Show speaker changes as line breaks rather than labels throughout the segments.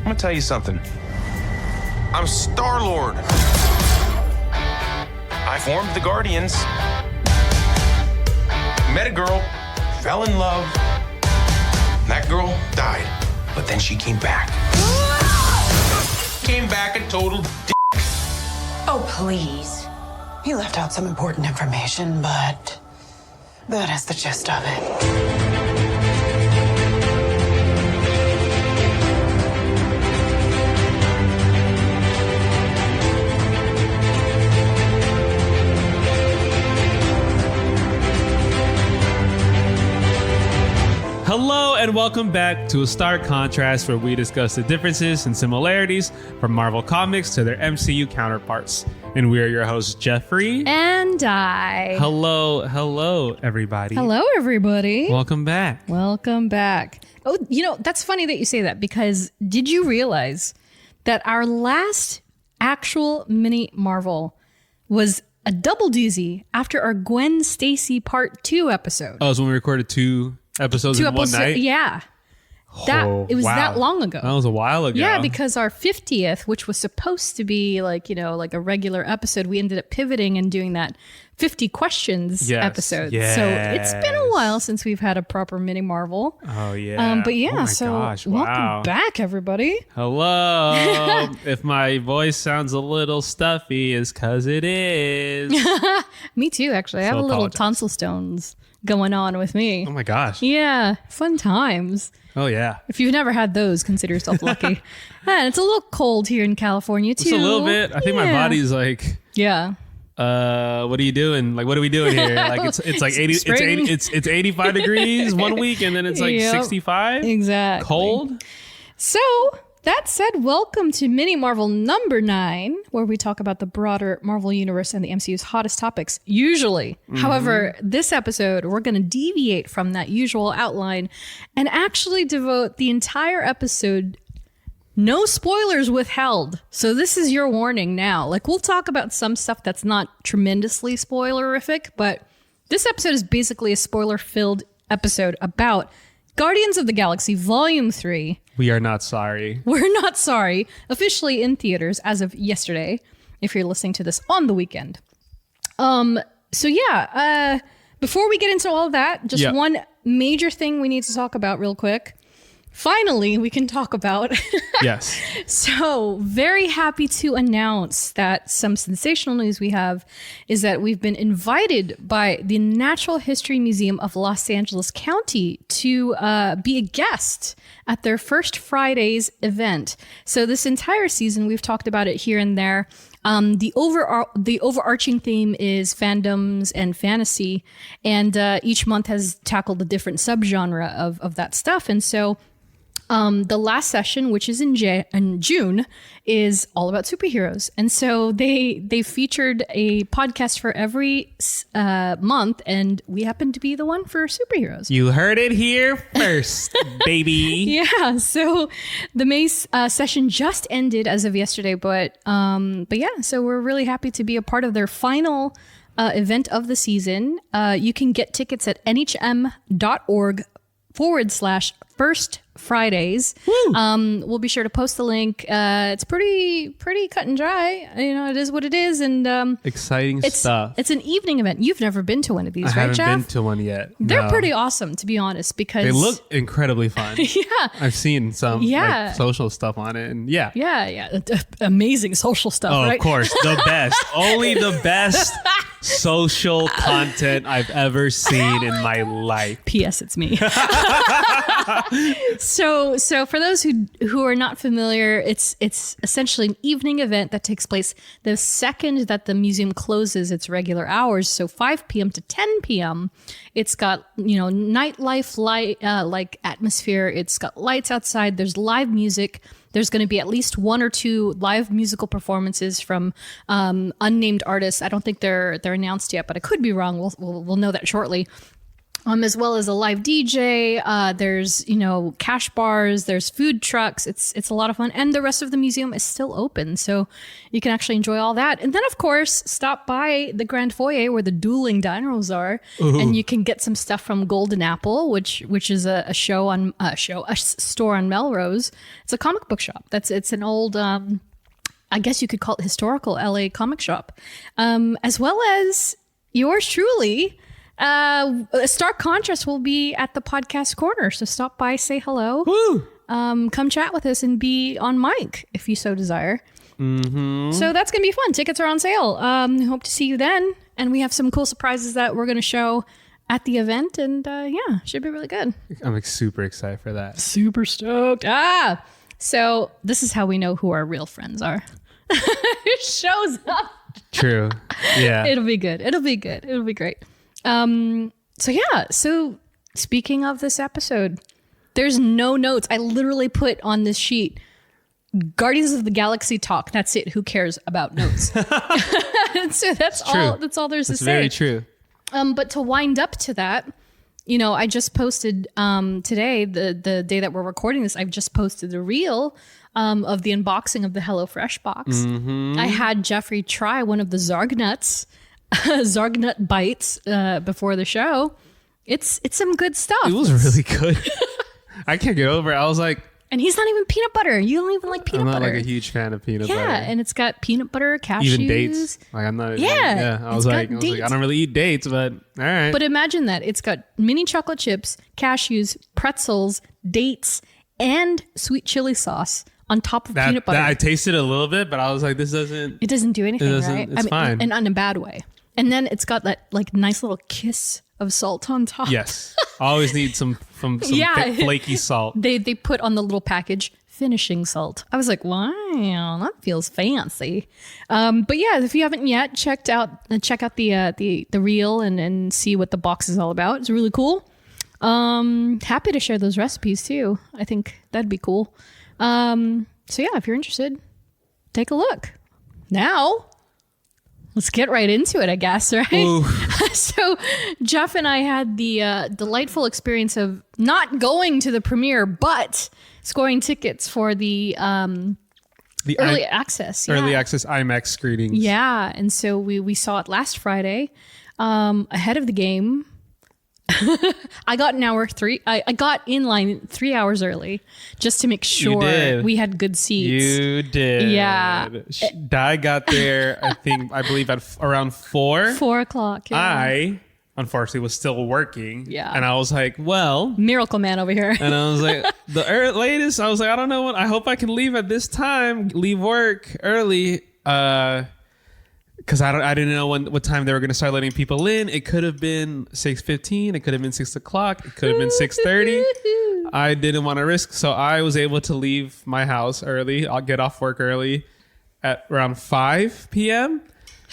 I'm gonna tell you something. I'm Star-Lord. I formed the Guardians. Met a girl, fell in love. That girl died, but then she came back. Came back a total dick.
Oh, please. He left out some important information, but that is the gist of it.
Hello and welcome back to A Stark Contrast, where we discuss the differences and similarities from Marvel Comics to their MCU counterparts. And we are your hosts, Geoffrey
and Dai.
Hello, everybody.
Hello, everybody.
Welcome back.
Welcome back. Oh, you know, that's funny that you say that, because did you realize that our last actual mini Marvel was a double doozy after our Gwen Stacy Part 2 episode?
Oh, it was when we recorded two episodes in one night?
Yeah. It was that long ago.
That was a while ago.
Yeah, because our 50th, which was supposed to be like a regular episode, we ended up pivoting and doing that 50 questions episode.
Yes.
So it's been a while since we've had a proper mini Marvel.
Oh, yeah.
But yeah,
oh my
so
gosh, wow.
welcome back, everybody.
Hello. If my voice sounds a little stuffy, it's because it is.
Me too, actually. I have a little tonsil stones going on with me.
Oh my gosh.
Yeah, fun times.
Oh yeah.
If you've never had those, consider yourself lucky. And it's a little cold here in California too.
Just a little bit. I think my body's like,
yeah.
What are you doing? Like, what are we doing here? Like, it's like 80, it's 85 degrees one week, and then it's like 65.
Exactly.
Cold.
So that said, welcome to Mini Marvel number 9, where we talk about the broader Marvel universe and the MCU's hottest topics, usually. However, this episode, we're going to deviate from that usual outline and actually devote the entire episode, no spoilers withheld. So this is your warning now. Like, we'll talk about some stuff that's not tremendously spoilerific, but this episode is basically a spoiler-filled episode about Guardians of the Galaxy Volume 3.
We are not sorry.
We're not sorry. Officially in theaters as of yesterday, if you're listening to this on the weekend. So yeah, before we get into all of that, just one major thing we need to talk about real quick. Finally, we can talk about.
Yes.
So very happy to announce that some sensational news we have is that we've been invited by the Natural History Museum of Los Angeles County to be a guest at their First Fridays event. So this entire season, we've talked about it here and there. The overarching theme is fandoms and fantasy, and each month has tackled a different subgenre of that stuff. And so the last session, which is in June, is all about superheroes. And so they featured a podcast for every month, and we happen to be the one for superheroes.
You heard it here first, baby.
Yeah, so the May session just ended as of yesterday, but yeah, so we're really happy to be a part of their final event of the season. You can get tickets at nhm.org/First Fridays. We'll be sure to post the link. It's pretty cut and dry. You know, it is what it is, and
exciting stuff.
It's an evening event. You've never been to one of these, right, Jeff?
I haven't been to one yet.
They're pretty awesome, to be honest, because
they look incredibly fun.
Yeah,
I've seen some like, social stuff on it, and yeah,
amazing social stuff.
Oh,
right?
Of course, the best, only the best social content I've ever seen in my life.
P.S. It's me. So for those who are not familiar, it's essentially an evening event that takes place the second that the museum closes its regular hours, so 5 p.m. to 10 p.m. It's got, nightlife like atmosphere. It's got lights outside. There's live music. There's going to be at least 1 or 2 live musical performances from unnamed artists. I don't think they're announced yet, but I could be wrong. We'll know that shortly. as well as a live DJ. There's, cash bars, there's food trucks. It's a lot of fun. And the rest of the museum is still open. So you can actually enjoy all that. And then, of course, stop by the Grand Foyer where the dueling dinos are. Ooh. And you can get some stuff from Golden Apple, which is a store on Melrose. It's a comic book shop. It's an old, I guess you could call it historical LA comic shop, as well as yours truly. A stark contrast will be at the podcast corner. So stop by, say hello.
Woo!
Come chat with us and be on mic if you so desire. Mm-hmm. So that's going to be fun. Tickets are on sale. Hope to see you then. And we have some cool surprises that we're going to show at the event. And should be really good.
I'm super excited for that.
Super stoked. So this is how we know who our real friends are. It shows up.
True. Yeah.
It'll be good. It'll be great. So speaking of this episode, there's no notes. I literally put on this sheet, Guardians of the Galaxy talk. That's it. Who cares about notes? So that's all there's to say.
Very true.
But to wind up to that, I just posted, today, the day that we're recording this, I've just posted a reel, of the unboxing of the HelloFresh box. Mm-hmm. I had Geoffrey try one of the Zarg nuts. Zargnut bites before the show. It's some good stuff.
It was really good. I can't get over it. I was like,
and he's not even peanut butter. You don't even like peanut butter.
I'm not like a huge fan of peanut butter.
Yeah, and it's got peanut butter, cashews,
even dates. Like I'm not.
Yeah,
I was like, I don't really eat dates, but all right.
But imagine that it's got mini chocolate chips, cashews, pretzels, dates, and sweet chili sauce on top of peanut butter.
I tasted a little bit, but I was like, this doesn't.
It doesn't do anything, right?
It's fine,
and in a bad way. And then it's got that like nice little kiss of salt on top.
Yes. Always need some flaky salt.
They put on the little package finishing salt. I was like, wow, that feels fancy. But yeah, if you haven't yet check out the reel and see what the box is all about. It's really cool. Happy to share those recipes too. I think that'd be cool. So yeah, if you're interested, take a look. Now, let's get right into it, I guess, right? So Jeff and I had the delightful experience of not going to the premiere, but scoring tickets for the early access.
Early access IMAX screenings.
Yeah, and so we saw it last Friday ahead of the game. I got I got in line 3 hours early just to make sure we had good seats.
You did.
Yeah.
Dai got there, I believe at around 4.
4 o'clock. Yeah.
I, unfortunately, was still working.
Yeah.
And I was like, well.
Miracle man over here.
And I was like, latest, I was like, I don't know what, I hope I can leave at this time, leave work early. Because I didn't know what time they were going to start letting people in. It could have been 6:15. It could have been 6 o'clock. It could have been 6:30. I didn't want to risk, so I was able to leave my house early. I'll get off work early at around 5 p.m.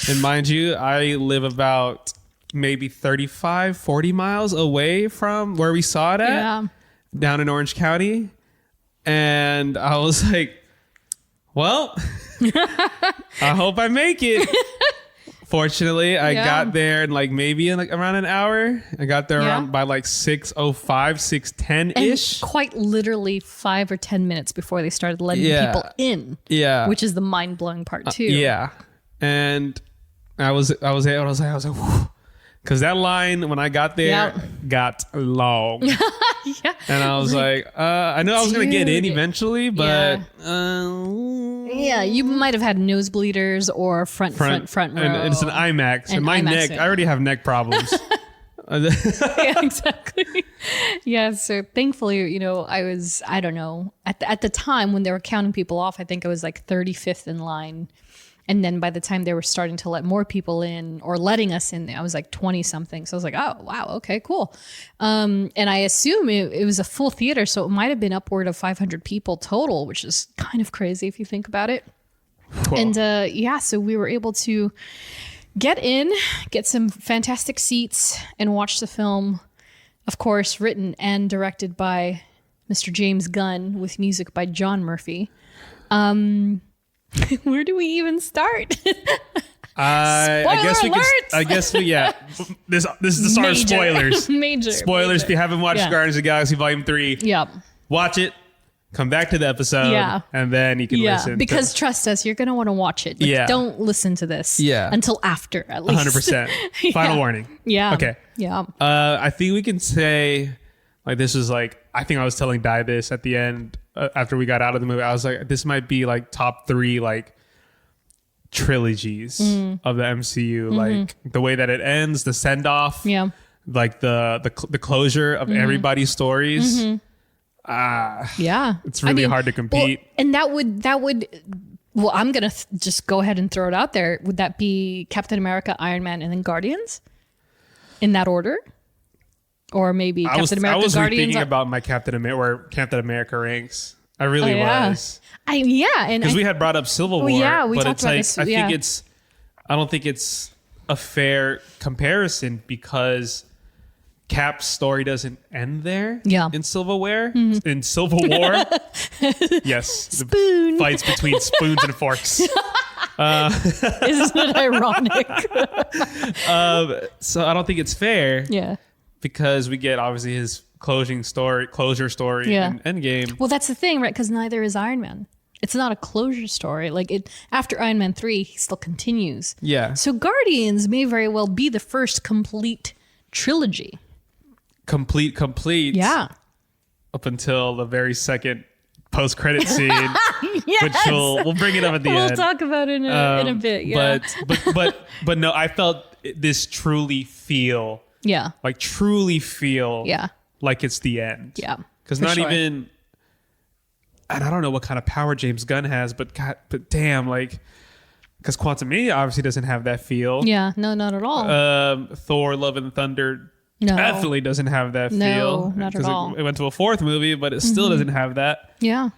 And mind you, I live about maybe 35, 40 miles away from where we saw it at, down in Orange County. And I was like, well, I hope I make it. Fortunately, I got there in around an hour. I got there around by 6:05, 6:10 ish.
Quite literally 5 or 10 minutes before they started letting people in.
Yeah,
which is the mind blowing part too.
Yeah, and I was like, because that line when I got there got long. Yeah. And I was like, I knew I was going to get in eventually, but
you might have had nosebleeders or front row.
And it's an IMAX. And my neck, I already have neck problems.
Yeah, exactly. Yeah, so thankfully, I don't know, at the time when they were counting people off, I think I was 35th in line. And then by the time they were starting to let more people in or letting us in, I was 20 something. So I was like, oh, wow. Okay, cool. And I assume it was a full theater. So it might've been upward of 500 people total, which is kind of crazy if you think about it. Cool. And so we were able to get some fantastic seats and watch the film, of course, written and directed by Mr. James Gunn with music by John Murphy. Where do we even start?
I guess we
Spoiler
could.
alert!
I guess we. Yeah. This is the start of spoilers.
Major
Spoilers. If you haven't watched
Yeah.
Guardians of the Galaxy Volume 3,
Yeah.
watch it. Come back to the episode.
Yeah.
And then you can
Yeah,
listen.
because trust us, you're gonna want to watch it. Like,
Yeah.
don't listen to this.
Yeah.
until after at least.
100%. Final warning.
Yeah.
Okay.
Yeah.
I think we can say, like, this was like, I think I was telling Dai this at the end after we got out of the movie. I was like, this might be like top 3 like trilogies of the MCU. Like the way that it ends, the send off.
Yeah.
Like the closure of everybody's stories.
Yeah.
It's really hard to compete.
Well, and that would well, I'm gonna just go ahead and throw it out there. Would that be Captain America, Iron Man, and then Guardians? In that order? Or maybe Captain America,
I was
Guardians.
rethinking about my Captain America, where Captain America ranks. I really
yeah.
was.
And
Because we had brought up Civil War,
yeah, we
but
talked
it's
about
like
this,
I think I don't think it's a fair comparison because Cap's story doesn't end there.
Yeah.
In Civil War, in Civil War, yes,
Spoon.
the fights between spoons and forks.
Isn't it ironic?
So I don't think it's fair.
Yeah.
Because we get obviously his closure story
Yeah.
in Endgame.
Well, that's the thing, right? Because neither is Iron Man. It's not a closure story. Like it after Iron Man 3, he still continues.
Yeah.
So Guardians may very well be the first complete trilogy.
Complete.
Yeah.
Up until the very second post-credit scene,
Yes.
which we'll bring it up at the
We'll
end.
talk about it in a bit. Yeah.
But no, I felt this truly feel
yeah.
like like it's the end.
Yeah.
Because
for
not
sure.
even, and I don't know what kind of power James Gunn has, but damn, like, because Quantumania obviously doesn't have that feel.
Yeah. No, not at all.
Thor: Love and Thunder
No.
definitely doesn't have that
No,
feel.
not at
'Cause
all.
It went to a 4th movie, but it still doesn't have that.
Yeah.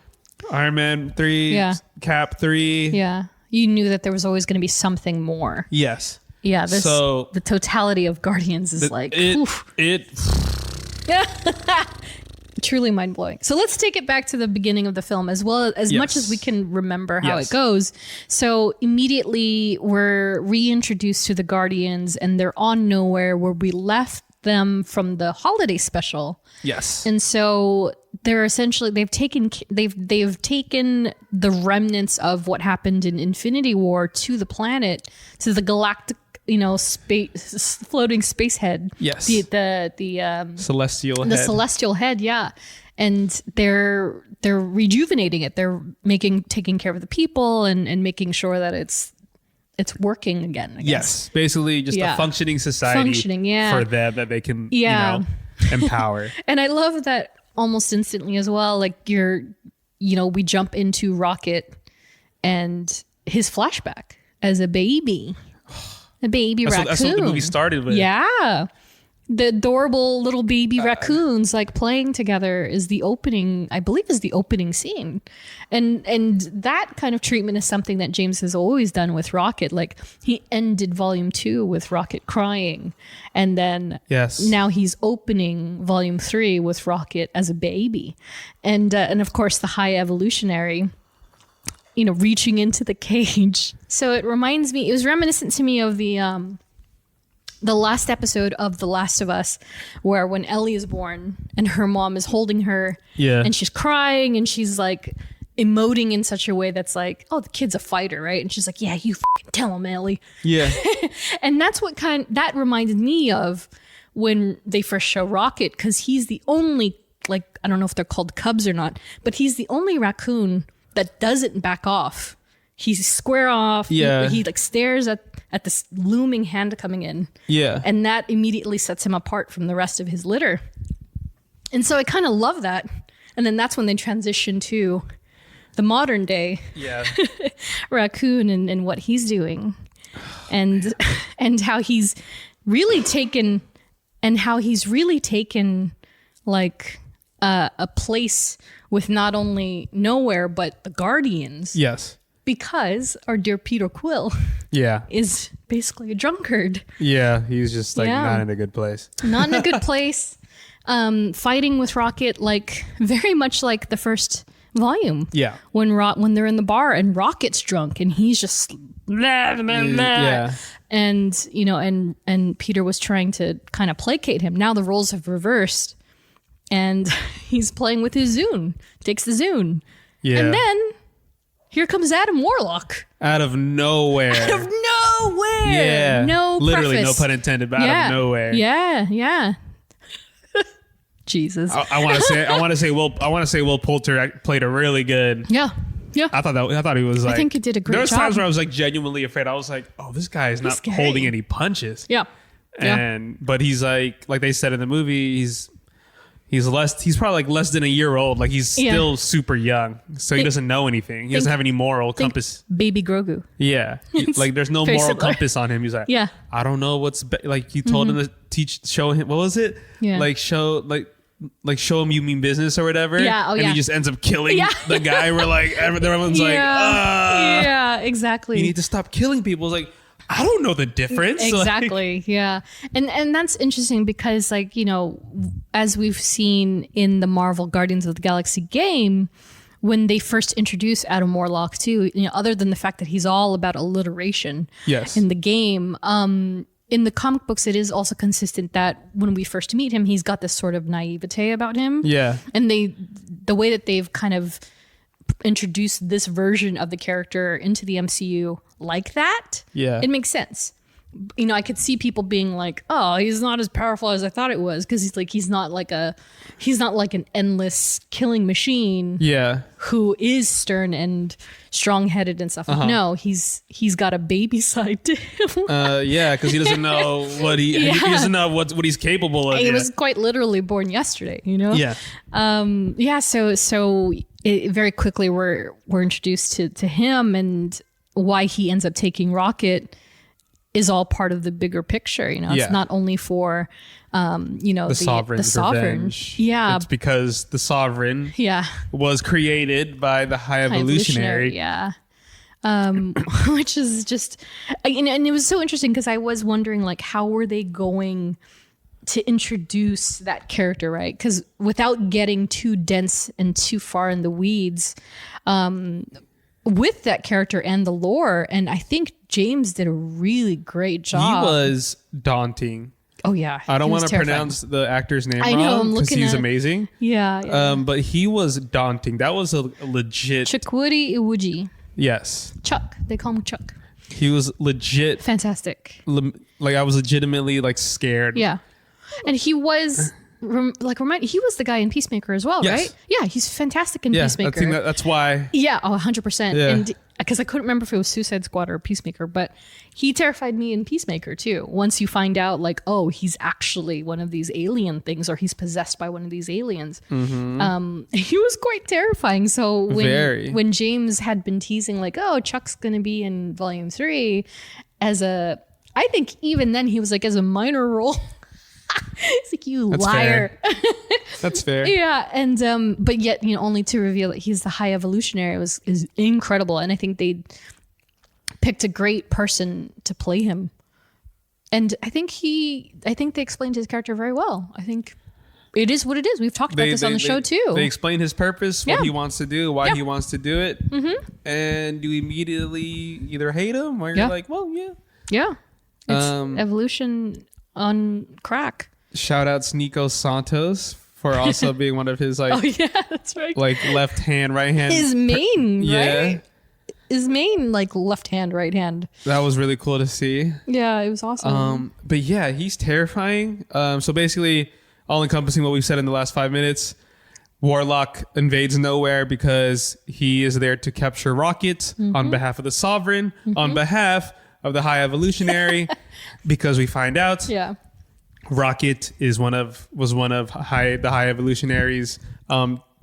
Iron Man 3,
Yeah.
Cap 3.
Yeah. You knew that there was always going to be something more.
Yes.
Yeah.
So-
the totality of Guardians is like oof. Truly mind blowing. So let's take it back to the beginning of the film as well as much as we can remember how
Yes.
it goes. So immediately we're reintroduced to the Guardians and they're on Nowhere where we left them from the holiday special.
Yes.
And so they're essentially they've taken the remnants of what happened in Infinity War to the planet, to the galactic, space floating space head.
Yes.
The
Celestial
the
head.
celestial head, yeah. And they're rejuvenating it. They're taking care of the people and making sure that it's working again. I guess.
Yes. Basically just
Yeah.
a functioning society
Functioning, yeah.
for them that they can
Yeah.
empower.
And I love that almost instantly as well. Like we jump into Rocket and his flashback as a baby. A baby raccoon.
That's what the movie started with.
Yeah. The adorable little baby raccoons like playing together is the opening, I believe is the opening scene. And that kind of treatment is something that James has always done with Rocket. Like he ended volume 2 with Rocket crying. And then
Yes.
now he's opening volume 3 with Rocket as a baby. And of course the high evolutionary, reaching into the cage. So it was reminiscent to me of the last episode of The Last of Us, where when Ellie is born and her mom is holding her and she's crying and she's like emoting in such a way that's like, oh, the kid's a fighter, right? And she's like, yeah, you fucking tell him, Ellie.
Yeah.
And that's that reminded me of when they first show Rocket, because he's the only, like, I don't know if they're called cubs or not, but he's the only raccoon that doesn't back off. He's square off.
Yeah.
He like stares at this looming hand coming in.
Yeah.
And that immediately sets him apart from the rest of his litter. And so I kind of love that. And then that's when they transition to the modern day
Yeah.
raccoon and what he's doing. And how he's really taken like a place with not only Nowhere but the Guardians,
Yes.
because our dear Peter Quill
Yeah.
is basically a drunkard,
Yeah. He's just like
Yeah.
not in a good place.
not in a good place, fighting with Rocket, like very much like the first volume.
Yeah.
When they're in the bar and Rocket's drunk and he's just blah, blah, blah.
Yeah.
And and Peter was trying to kind of placate him. Now the roles have reversed, and he's playing with his Zune. Takes the Zune,
Yeah.
and then here comes Adam Warlock
Out of nowhere.
out of nowhere.
Yeah.
No,
literally,
preface.
no pun intended, but out of nowhere.
Yeah. Jesus.
I want to say Will Poulter played a really good.
Yeah.
I thought he was like.
think he did a great
There was
job.
times where I was like genuinely afraid. I was like, oh, this guy is not
scary.
holding any punches.
Yeah.
But he's like they said in the movie, he's probably like less than a year old. Like he's still super young, so he doesn't know anything. He doesn't have any moral compass.
Baby Grogu.
Yeah, like there's no
Very
moral
similar.
compass on him. He's like,
Yeah.
I don't know what's like. You told him to show him, what was it?
Yeah.
Like show him you mean business or whatever.
Yeah,
and he just ends up killing the guy. We're like, everyone's like,
yeah, exactly.
you need to stop killing people. It's like, I don't know the difference. Like,
Exactly. Yeah. And that's interesting because as we've seen in the Marvel Guardians of the Galaxy game, when they first introduced Adam Warlock too, other than the fact that he's all about alliteration
Yes.
in the game, in the comic books, it is also consistent that when we first meet him, he's got this sort of naivete about him.
Yeah.
And the way that they've kind of introduced this version of the character into the MCU like that, it makes sense. I could see people being like, "Oh, he's not as powerful as I thought it was," because he's not like an endless killing machine.
Yeah.
Who is stern and strong-headed and stuff. No, he's got a baby side to him.
Yeah, because he doesn't know what he doesn't know what he's capable of.
He
yet.
was quite literally born yesterday.
Yeah.
So very quickly we're introduced to him, and why he ends up taking Rocket is all part of the bigger picture. It's not only for the
Sovereign's revenge.
Yeah.
It's because the Sovereign
Yeah.
was created by the High Evolutionary.
Yeah. Which is just, and it was so interesting because I was wondering, like, how were they going to introduce that character, right? Because without getting too dense and too far in the weeds, with that character and the lore, and I think James did a really great job.
He was daunting.
Oh yeah,
I don't
he was
want to
terrifying.
pronounce the actor's name
I know, I'm
wrong because
looking
he's
at-
amazing.
Yeah.
But he was daunting. That was a legit.
Chukwudi Iwuji.
Yes,
Chuck. They call him Chuck.
he was legit.
Fantastic.
Like I was legitimately like scared.
Yeah. And he was he was the guy in Peacemaker as well,
Yes.
right? Yeah, he's fantastic in
Yeah, I
Peacemaker.
think that's why.
Yeah, 100%.
Yeah.
And because I couldn't remember if it was Suicide Squad or Peacemaker, but he terrified me in Peacemaker too. Once you find out, like, oh, he's actually one of these alien things, or he's possessed by one of these aliens. He was quite terrifying. So
Very.
when James had been teasing, like, oh, Chuck's going to be in Volume 3 I think even then he was like, as a minor role. It's like, you
That's
liar.
fair. That's fair.
Yeah, and but yet only to reveal that he's the High Evolutionary is incredible, and I think they picked a great person to play him, and I think they explained his character very well. I think it is what it is. We've talked about this on the show too.
They explain his purpose, what
Yeah.
he wants to do, why
Yeah.
he wants to do it, and you immediately either hate him or you're
Yeah.
like, well, yeah.
Yeah, it's
Um,
evolution on crack.
Shout outs Nico Santos for also being one of his like
Oh yeah, that's right.
like left hand, right hand.
His main,
Yeah.
right? His main, like, left hand, right hand.
That was really cool to see.
Yeah, it was awesome.
But yeah, he's terrifying. So basically, all encompassing what we've said in the last 5 minutes. Warlock invades nowhere because he is there to capture Rocket on behalf of the Sovereign, on behalf of the High Evolutionary, because we find out
Yeah.
Rocket was one of the High Evolutionary's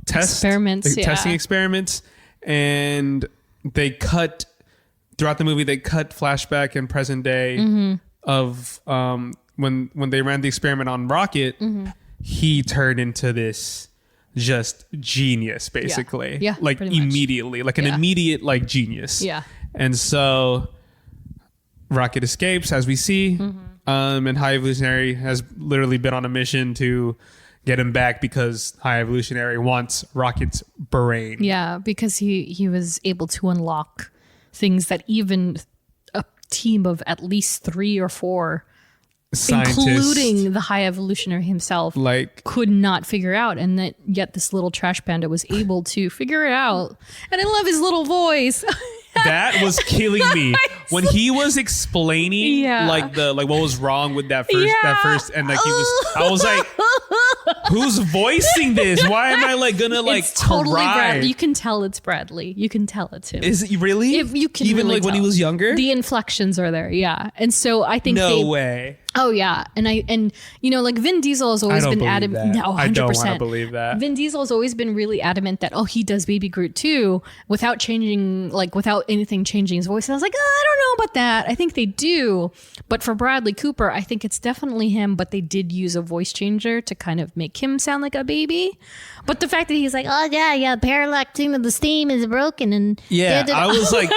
Experiments,
testing
yeah.
experiments, and they cut throughout the movie. They cut flashback and present day
Mm-hmm.
of when they ran the experiment on Rocket.
Mm-hmm.
He turned into this just genius, basically.
Yeah,
like
pretty much.
immediately, like an
Yeah.
immediate like genius.
Yeah.
And so Rocket escapes, as we see, and High Evolutionary has literally been on a mission to get him back because High Evolutionary wants Rocket's brain.
Yeah, because he was able to unlock things that even a team of at least 3 or 4
Scientists,
including the High Evolutionary himself,
like,
could not figure out, and that yet this little trash panda was able to figure it out. And I love his little voice.
that was killing me when he was explaining
Yeah.
like what was wrong with that first and like I was like, who's voicing this? Why am I like gonna like
It's totally
cry?
Bradley. You can tell it's Bradley. You can tell it's him.
Is it really?
If you can
even
really
like when he
tell.
was younger?
The inflections are there, yeah. And so I think
No way.
Oh yeah, and you know, like Vin Diesel has always
I don't
been
believe
adamant.
that.
No, 100%.
I don't want to believe that.
Vin Diesel has always been really adamant that he does Baby Groot too, without anything changing his voice. And I was like, I don't know about that. I think they do, but for Bradley Cooper, I think it's definitely him. But they did use a voice changer to kind of make him sound like a baby. But the fact that he's like, oh yeah, parallaxing of the steam is broken, and
Yeah, I was like,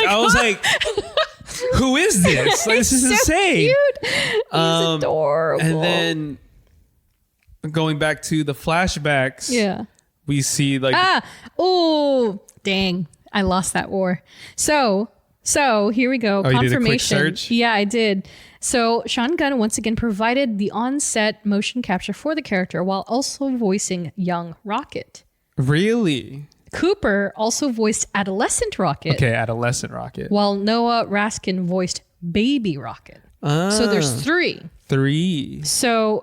who is this? Like, this is
so
insane.
cute. He's adorable.
And then going back to the flashbacks,
yeah.
we see like
Oh, dang. I lost that war. So here we go.
Oh, you did a quick
Confirmation.
search?
Yeah, I did. So Sean Gunn once again provided the on-set motion capture for the character while also voicing young Rocket.
really
Cooper also voiced adolescent Rocket,
okay, adolescent Rocket.
while Noah Raskin voiced baby Rocket. So there's 3.
3.
So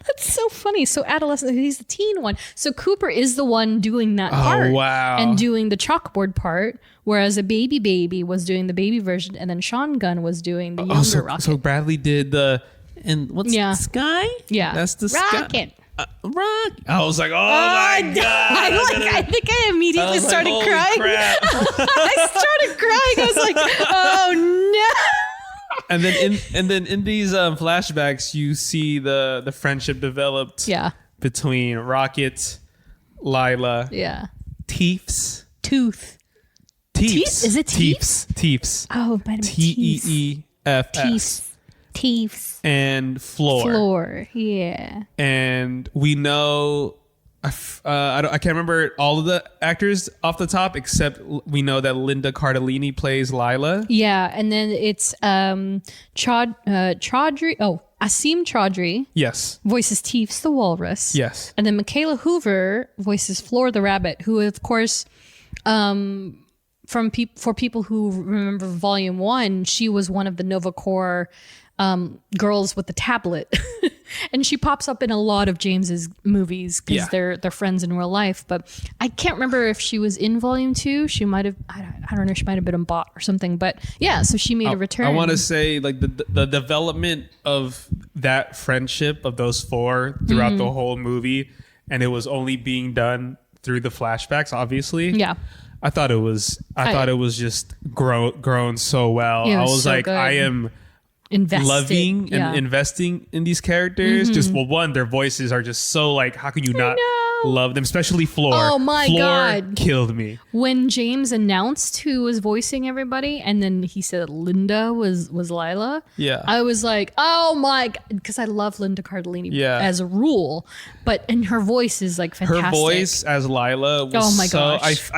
that's so funny. So adolescent, he's the teen one. So Cooper is the one doing that part.
Wow.
And doing the chalkboard part, whereas a baby was doing the baby version, and then Sean Gunn was doing the younger Rocket.
So Bradley did the what's
Yeah.
the sky?
Yeah.
That's the
Rocket.
sky. Rock. I was like, oh my god!
I think I immediately started
Holy
crying.
crap.
I started crying. I was like, oh no.
And then in these flashbacks, you see the friendship developed.
Yeah.
Between Rocket, Lila,
Yeah.
Teefs.
Tooth.
Teefs.
Is it Teefs?
Teefs.
Oh, it might have been
Teefs.
Teefs. Teefs.
And Floor.
Floor. Yeah.
And we know, I can't remember all of the actors off the top, except we know that Linda Cardellini plays Lila.
Yeah, and then it's Chaudhry. Oh, Asim Chaudhry
Yes.
voices Teefs the walrus.
Yes.
And then Michaela Hoover voices Floor the rabbit, who of course, for people who remember Volume 1, she was one of the Nova Corps girls with the tablet. And she pops up in a lot of James's movies because they're friends in real life. But I can't remember if she was in Volume 2. She might have, I don't know, she might have been a bot or something. But yeah, so she made a return.
I want to say like the development of that friendship of those 4 throughout the whole movie, and it was only being done through the flashbacks, obviously.
Yeah.
I thought it was just grown so well.
It
I
was
was
so
like,
good.
I am
Invested.
loving
Yeah.
and investing in these characters. Just one, their voices are just so like, how can you not love them? Especially Floor.
Oh my
Floor
God.
killed me.
When James announced who was voicing everybody, and then he said Linda was Lila.
Yeah.
I was like, oh my God, because I love Linda Cardellini as a rule, and her voice is like fantastic.
Her voice as Lila was
Oh my
so,
gosh.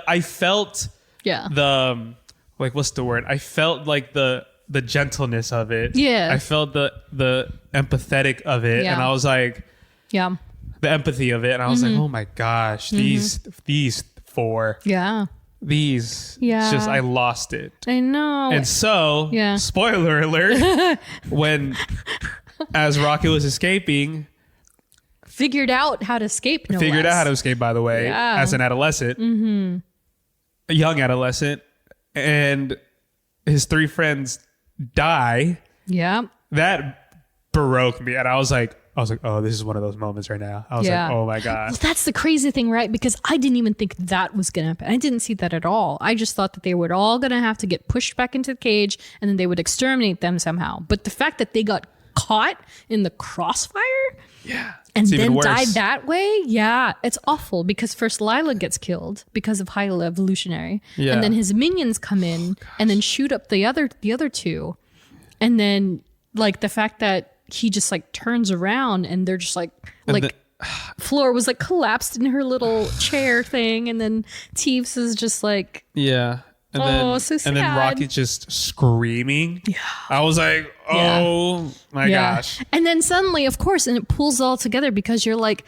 I felt
Yeah.
the like, what's the word? I felt like the gentleness of it.
Yeah.
I felt the empathetic of it.
Yeah.
And I was like,
Yeah.
the empathy of it. And I was like, oh my gosh, these 4,
Yeah.
these,
Yeah.
it's just, I lost it.
I know.
And so,
Yeah.
spoiler alert, as Rocket was escaping,
figured out how to escape. No
figured
less.
out how to escape, by the way,
Yeah.
as an adolescent, a young adolescent, and his 3 friends die.
Yeah.
That broke me, and I was like, oh, this is one of those moments right now. I was
Yeah.
like, oh my god.
Well, that's the crazy thing, right? Because I didn't even think that was going to happen. I didn't see that at all. I just thought that they were all going to have to get pushed back into the cage and then they would exterminate them somehow. But the fact that they got caught in the crossfire and
It's even
then
worse.
died that way, yeah, it's awful because first Lila gets killed because of High Evolutionary.
Yeah.
And then his minions come in and then shoot up the other 2. And then like the fact that he just like turns around and they're just like Floor was like collapsed in her little chair thing, and then Teeves is just like,
yeah. And
so sad.
And then Rocket just screaming. Yeah. I was like, oh my gosh.
And then suddenly, of course, and it pulls it all together because you're like,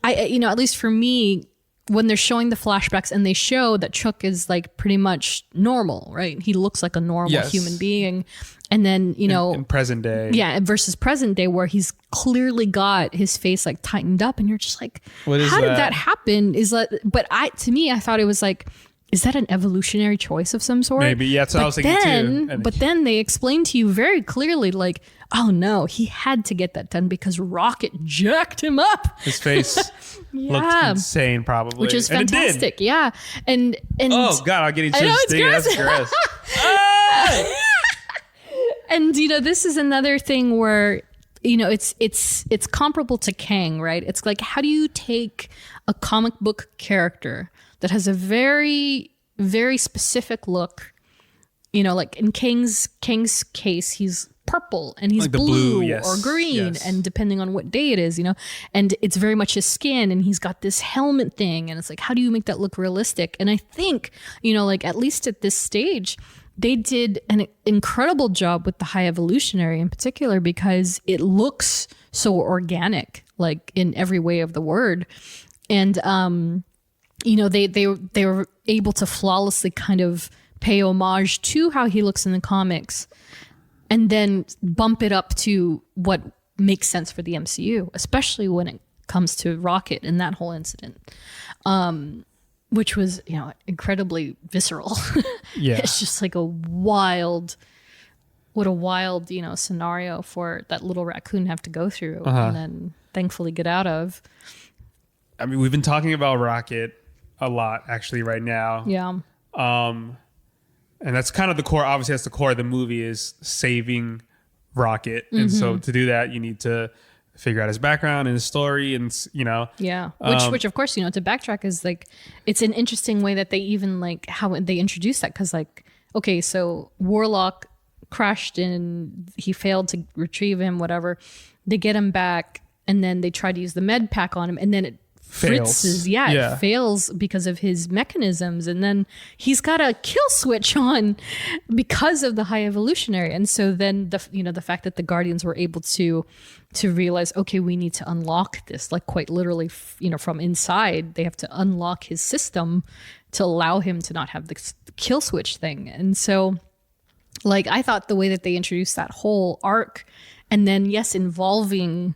at least for me, when they're showing the flashbacks and they show that Chuck is like pretty much normal, right? He looks like a normal human being. And then, in
present day.
Yeah. Versus present day where he's clearly got his face like tightened up and you're just like, how did that happen? To me, I thought it was like, is that an evolutionary choice of some sort?
Maybe. Yeah, that's what I was thinking too.
But then they explain to you very clearly, like, oh no, he had to get that done because Rocket jacked him up.
His face looked insane, probably.
Which is fantastic. Yeah. And
oh God, I'll get into this. That's gross.
And this is another thing where it's comparable to Kang, right? It's like, how do you take a comic book character that has a very, very specific look? Like in Kang's case, he's purple and he's like blue or green, and depending on what day it is, and it's very much his skin, and he's got this helmet thing, and it's like, how do you make that look realistic? And I think, like at least at this stage, they did an incredible job with the High Evolutionary in particular because it looks so organic, like in every way of the word. And, they were able to flawlessly kind of pay homage to how he looks in the comics and then bump it up to what makes sense for the MCU, especially when it comes to Rocket and that whole incident. Which was, incredibly visceral. Yeah. It's just like what a wild, scenario for that little raccoon to have to go through and then thankfully get out of.
I mean, we've been talking about Rocket a lot actually right now.
Yeah.
And that's kind of the core, obviously that's the core of the movie, is saving Rocket. Mm-hmm. And so to do that, you need to figure out his background and his story, and
yeah, which of course, to backtrack is like, it's an interesting way that they even like how they introduce that, because like, okay, so Warlock crashed and he failed to retrieve him, whatever, they get him back and then they try to use the med pack on him and then it fritzes. It fails because of his mechanisms, and then he's got a kill switch on because of the High Evolutionary. And so then the fact that the Guardians were able to realize, okay, we need to unlock this, like quite literally, from inside, they have to unlock his system to allow him to not have the kill switch thing. And so, like, I thought the way that they introduced that whole arc, and then involving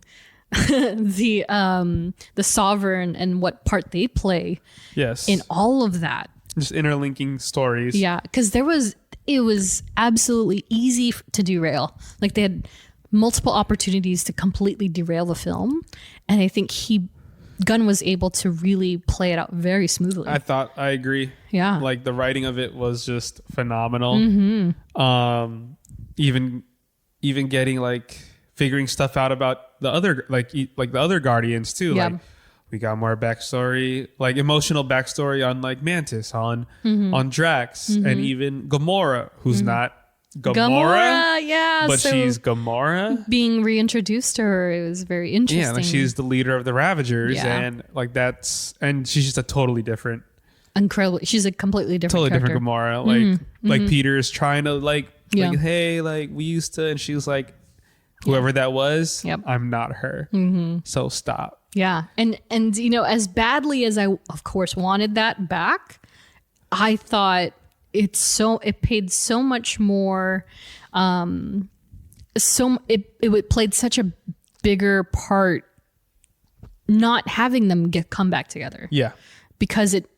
the Sovereign and what part they play in all of that,
just interlinking stories,
because it was absolutely easy to derail. Like, they had multiple opportunities to completely derail the film, and I think Gunn was able to really play it out very smoothly.
I agree.
Yeah,
like the writing of it was just phenomenal.
Mm-hmm.
Even getting like figuring stuff out about the other the other Guardians too.
Yeah.
Like, we got more backstory, like emotional backstory on like Mantis, on Drax, and even Gamora, who's not Gamora, but she's Gamora
being reintroduced to her. It was very interesting.
Yeah, like she's the leader of the Ravagers, and like and she's just a totally different,
she's a completely different,
different Gamora. Like Peter is trying to like hey, like we used to, and she's like, whoever that was, I'm not her. So stop.
Yeah, and as badly as I of course wanted that back, I thought it paid so much more. It played such a bigger part not having them come back together.
Yeah,
because it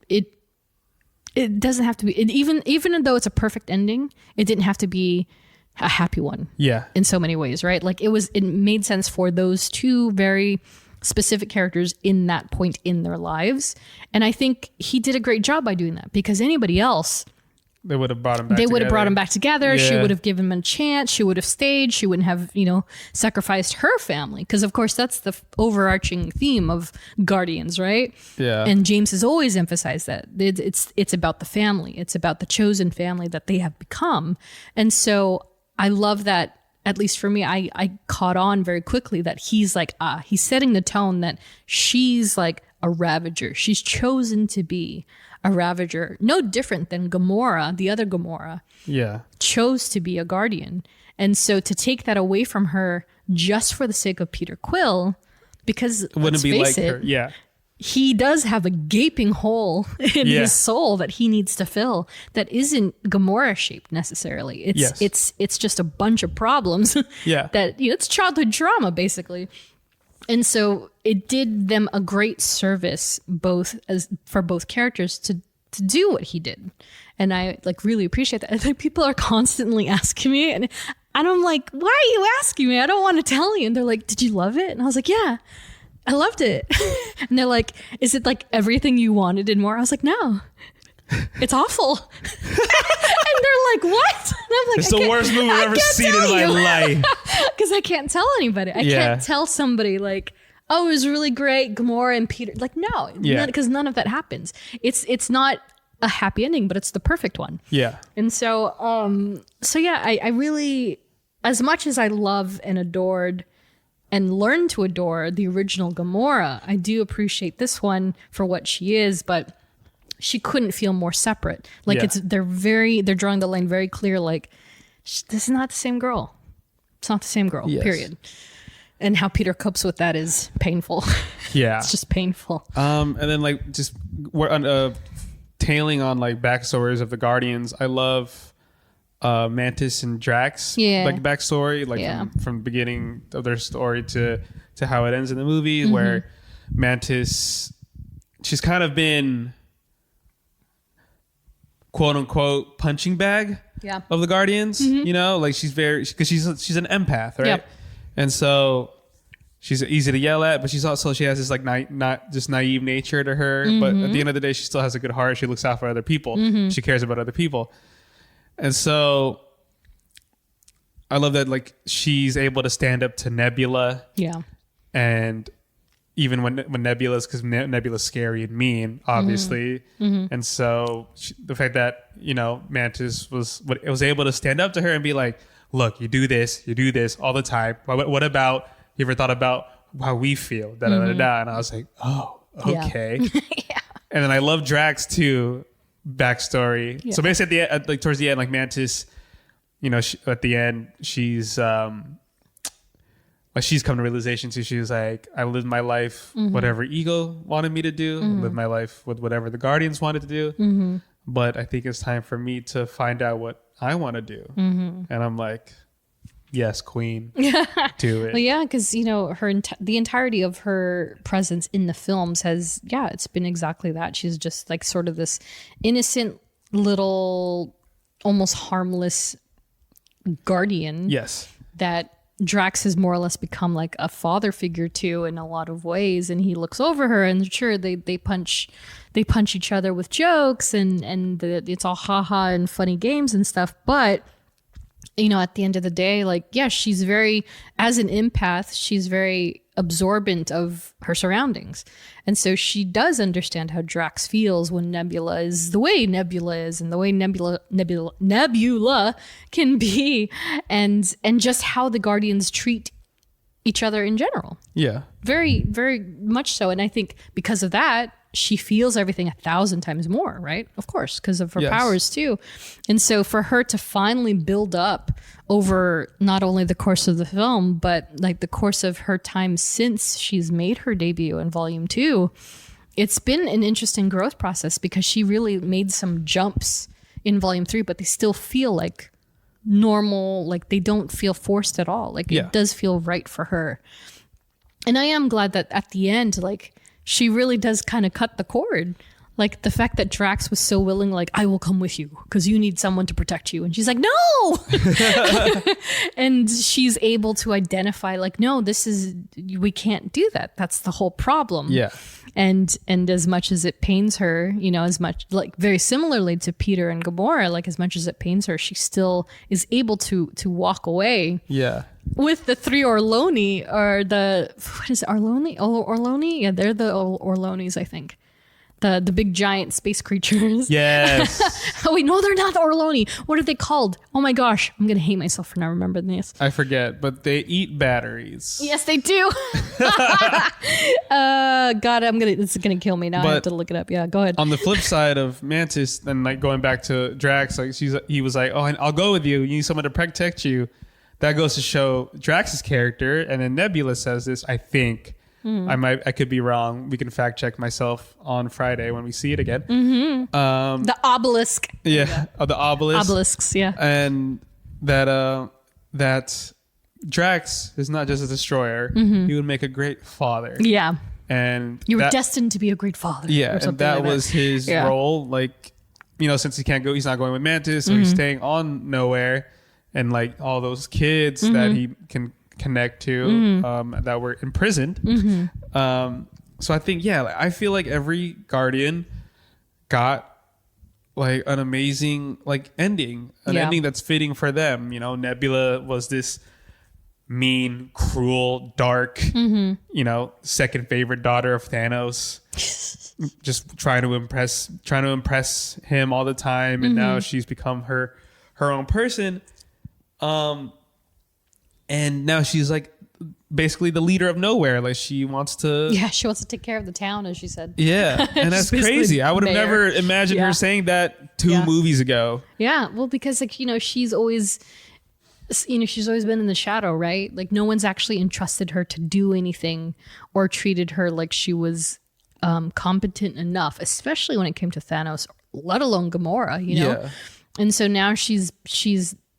doesn't have to be. Even though it's a perfect ending, it didn't have to be a happy one.
Yeah,
in so many ways, right? Like it made sense for those two very specific characters in that point in their lives, and I think he did a great job by doing that, because anybody else,
they would have brought him back
together. She would have given him a chance. She would have stayed. She wouldn't have, sacrificed her family. Because, of course, that's the overarching theme of Guardians, right?
Yeah.
And James has always emphasized that. It's about the family. It's about the chosen family that they have become. And so I love that at least for me, I caught on very quickly that he's like, he's setting the tone that she's like a Ravager. She's chosen to be a Ravager. No different than Gamora, the other Gamora.
Yeah.
Chose to be a Guardian. And so to take that away from her just for the sake of Peter Quill, because
It wouldn't be like her. Yeah.
he does have a gaping hole in his soul that he needs to fill that isn't Gamora shaped necessarily. It's just a bunch of problems.
Yeah.
That it's childhood trauma basically. And so it did them a great service for both characters to do what he did. And I like really appreciate that. I think people are constantly asking me and I'm like, why are you asking me? I don't want to tell you. And they're like, did you love it? And I was like, yeah. I loved it. And they're like, is it like everything you wanted and more? I was like, no, it's awful. And they're like, what? And I'm like,
it's the worst movie I've ever seen in my life.
Because I can't tell anybody. I can't tell somebody like, oh, it was really great. Gamora and Peter. Like, no, because none of that happens. It's not a happy ending, but it's the perfect one.
Yeah.
And so, I really, as much as I love and adored and learn to adore the original Gamora, I do appreciate this one for what she is, but she couldn't feel more separate. Like they're drawing the line very clear. Like this is not the same girl. It's not the same girl. Yes. Period. And how Peter copes with that is painful.
Yeah,
it's just painful.
And then like just we're tailing on like backstories of the Guardians. I love Mantis and Drax like backstory, like from the beginning of their story to how it ends in the movie, where Mantis, she's kind of been quote unquote punching bag of the Guardians, you know, like because she's an empath, right? Yep. And so she's easy to yell at, but she has this like not just naive nature to her, but at the end of the day, she still has a good heart. She looks out for other people. She cares about other people. And so I love that like she's able to stand up to Nebula. Yeah. And even when Nebula's, because Nebula's scary and mean, obviously. And so the fact that, you know, Mantis was able to stand up to her and be like, look, you do this all the time. What about, you ever thought about how we feel? Da, da, da, da. And I was like, oh, okay. Yeah. And then I love Drax too. Backstory. Yeah. So basically at the end, like towards the end, like Mantis, you know, at the end, she's come to realization too. She was like, I lived my life, whatever Ego wanted me to do, lived my life with whatever the Guardians wanted to do. But I think it's time for me to find out what I want to do. And I'm like, yes, queen, do it.
Well, yeah, because, you know, the entirety of her presence in the films it's been exactly that. She's just like sort of this innocent little, almost harmless guardian. Yes. That Drax has more or less become like a father figure to in a lot of ways. And he looks over her and sure, they punch each other with jokes and it's all haha and funny games and stuff. But you know, at the end of the day, like, yeah, she's as an empath, she's very absorbent of her surroundings. And so she does understand how Drax feels when Nebula is the way Nebula is and the way Nebula can be and just how the Guardians treat each other in general. Yeah. Very, very much so. And I think because of that, she feels everything 1,000 times more, right? Of course, because of her powers too. And so for her to finally build up over not only the course of the film, but like the course of her time since she's made her debut in Volume 2, it's been an interesting growth process because she really made some jumps in Volume 3, but they still feel like normal, like they don't feel forced at all. Like it does feel right for her. And I am glad that at the end, like, she really does kind of cut the cord. Like the fact that Drax was so willing, like, I will come with you because you need someone to protect you. And she's like, no. And she's able to identify like, no, we can't do that. That's the whole problem. Yeah. And as much as it pains her, you know, as much like very similarly to Peter and Gamora, like as much as it pains her, she still is able to walk away. Yeah. With the three Orloni or what is it, Orloni? Orloni? Yeah, they're the Orlonis, I think. the big giant space creatures.
Yes.
Oh wait, no, they're not Orloni. What are they called? Oh my gosh, I'm gonna hate myself for not remembering this.
I forget, but they eat batteries.
Yes, they do. God, this is gonna kill me now. I have
But
to look it up. Yeah, go ahead.
On the flip side of Mantis, then like going back to Drax, like he was like, "Oh, I'll go with you. You need someone to protect you." That goes to show Drax's character, and then Nebula says this. I think I could be wrong. We can fact check myself on Friday when we see it again.
The obelisk.
Yeah, the obelisk.
Obelisks. Yeah.
And that Drax is not just a destroyer. He would make a great father.
Yeah.
And
You were
that-
destined to be a great father.
Yeah,
or
and
something
that
like
was his
Yeah.
role. Like, since he's not going with Mantis, so he's staying on Nowhere, and like all those kids that he can connect to that were imprisoned. So I think, I feel like every Guardian got like an amazing like ending, an ending that's fitting for them. Nebula was this mean, cruel, dark, second favorite daughter of Thanos, just trying to impress him all the time, and now she's become her own person, and now she's like basically the leader of Nowhere. Like she wants to
take care of the town, as she said.
and that's
She's
crazy. I would have
mayor.
never imagined her saying that 2 movies ago.
Yeah, well, because she's always been in the shadow, right? Like no one's actually entrusted her to do anything or treated her like she was competent enough, especially when it came to Thanos, let alone Gamora,
Yeah.
And so now she's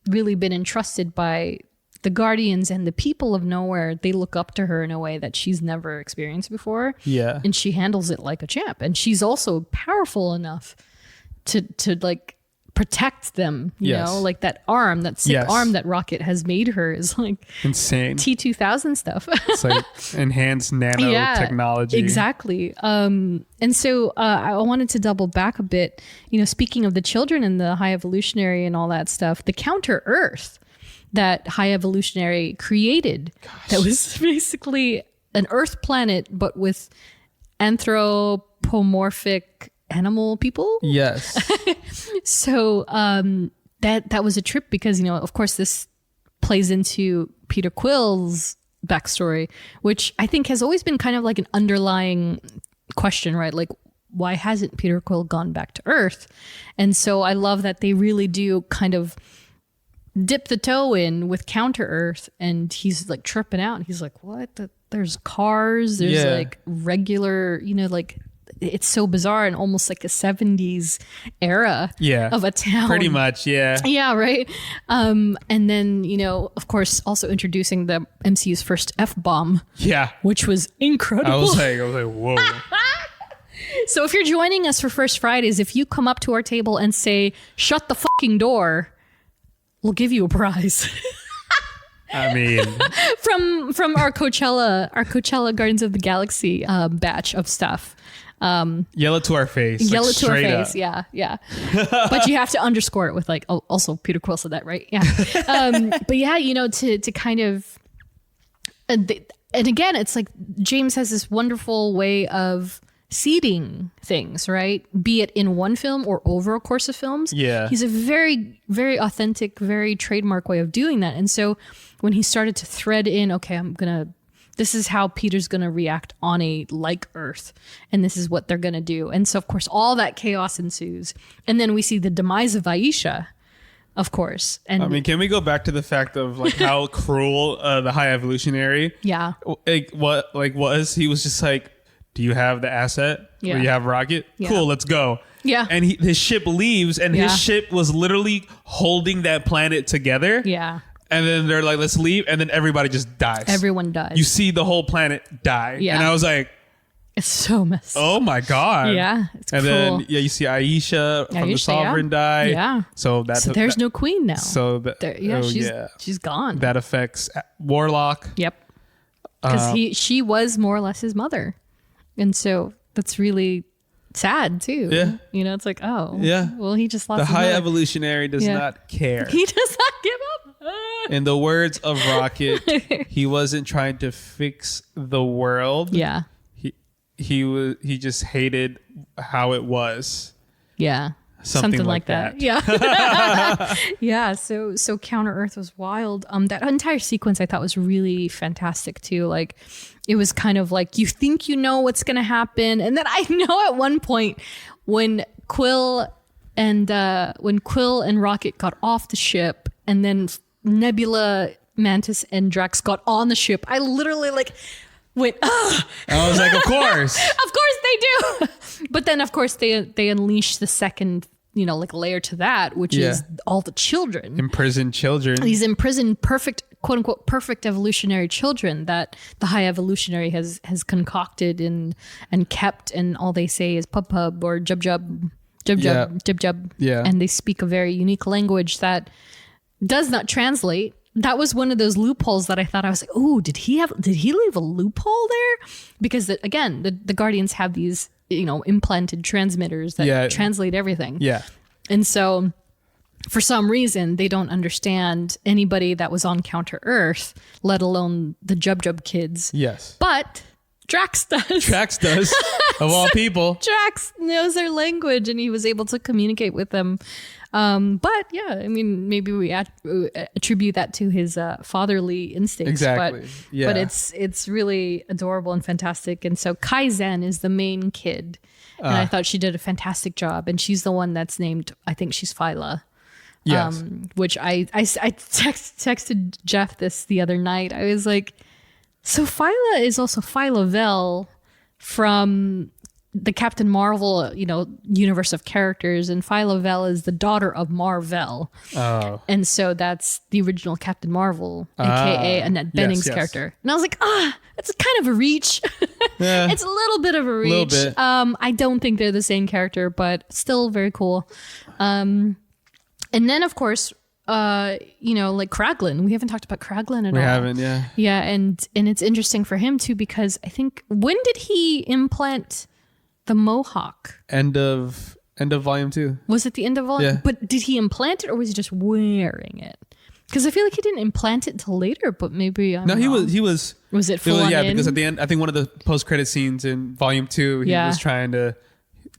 really been entrusted by the Guardians and the people of Nowhere. They look up to her in a way that she's never experienced before.
Yeah.
And she handles it like a champ. And she's also powerful enough to like protect them, you
Yes.
know, like that sick arm that Rocket has made her is like
Insane.
T-2000 stuff.
It's like enhanced nanotechnology.
Exactly. And so I wanted to double back a bit, speaking of the children and the High Evolutionary and all that stuff, the Counter Earth that High Evolutionary created, that was basically an Earth planet, but with anthropomorphic animal people.
Yes.
So that was a trip because, of course, this plays into Peter Quill's backstory, which I think has always been kind of like an underlying question, right? Like, why hasn't Peter Quill gone back to Earth? And so I love that they really do kind of dip the toe in with Counter Earth, and he's like tripping out. He's like, what? There's cars, there's like regular, like it's so bizarre and almost like a 70s era of a town.
Pretty much, yeah.
Yeah, right. And then, of course, also introducing the MCU's first F-bomb.
Yeah.
Which was incredible.
I was like, whoa.
So if you're joining us for First Fridays, if you come up to our table and say, shut the fucking door, we'll give you a prize.
I mean,
from our Coachella Guardians of the Galaxy batch of stuff.
Yell it to our face.
Yell it to our
up.
face. Yeah. But you have to underscore it with like, oh, also Peter Quill said that, right? Yeah. But yeah, to kind of, and again, it's like James has this wonderful way of seeding things, right? Be it in one film or over a course of films.
Yeah.
He's a very, very authentic, very trademark way of doing that. And so when he started to thread in, okay, this is how Peter's going to react on a like Earth, and this is what they're going to do. And so, of course, all that chaos ensues. And then we see the demise of Aisha, of course. And
I mean, can we go back to the fact of like how cruel the High Evolutionary was? He was just like, do you have the asset?
Yeah.
Or you have Rocket?
Yeah.
Cool, let's go.
Yeah.
And his ship leaves, and
Yeah.
his ship was literally holding that planet together.
yeah,
And then they're like, let's leave. And then everybody just dies.
everyone dies.
You see the whole planet die.
Yeah.
And I was like,
It's so messy.
oh my God.
Yeah, it's
And
cruel.
then you see Aisha from the
Aisha,
Sovereign die.
Yeah.
So
there's no queen now.
So that,
she's gone.
that affects Warlock.
Yep. Because she was more or less his mother, and so that's really sad too.
Yeah.
It's like, oh,
Yeah.
Well, he just lost
The
his
High
mother.
Evolutionary does
Yeah.
not care.
He does not give up.
In the words of Rocket, he wasn't trying to fix the world.
Yeah.
he just hated how it was.
Yeah.
Something like that.
Yeah. Yeah. So Counter Earth was wild. That entire sequence I thought was really fantastic too. Like it was kind of like you think you know what's gonna happen. And then I know at one point when Quill and Rocket got off the ship and then Nebula, Mantis, and Drax got on the ship, I literally like went, ah.
I was like, of course.
Of course they do. But then of course they unleash the second, like layer to that, which is all the children.
Imprisoned children.
These imprisoned perfect, quote unquote, perfect evolutionary children that the High Evolutionary has concocted and kept, and all they say is pub pub or jub jub, jub jub, jub jub.
Yeah.
And they speak a very unique language that does not translate. That was one of those loopholes that I thought, I was like, oh, did he leave a loophole there? Because again, the Guardians have these, implanted transmitters that translate everything.
Yeah.
And so for some reason, they don't understand anybody that was on Counter Earth, let alone the Jub Jub kids.
Yes.
But Drax does.
Drax does, of all people.
Drax knows their language and he was able to communicate with them. But yeah, I mean, maybe we attribute that to his fatherly instincts.
Exactly.
But it's really adorable and fantastic. And so Kai Zen is the main kid. And I thought she did a fantastic job. And she's the one that's named, I think she's Phyla.
Yes.
Which I texted Jeff this the other night. I was like, so Phyla is also Phyla Vell from the Captain Marvel, universe of characters, and Phyla Vell is the daughter of Mar-Vell.
Oh.
And so that's the original Captain Marvel, aka Annette Bening's character. And I was like, that's kind of a reach.
Yeah.
It's a little bit of a reach.
Little bit.
I don't think they're the same character, but still very cool. And then of course, like Kraglin. We haven't talked about Kraglin at all.
We haven't, yeah.
Yeah, and it's interesting for him too, because I think, when did he implant the Mohawk?
End of volume 2.
Was it the end of volume?
Yeah.
But did he implant it or was he just wearing it? Because I feel like he didn't implant it until later, but maybe I'm
No, he
wrong.
was.
Was it full on in?
Because at the end, I think one of the post-credit scenes in volume 2, he was trying to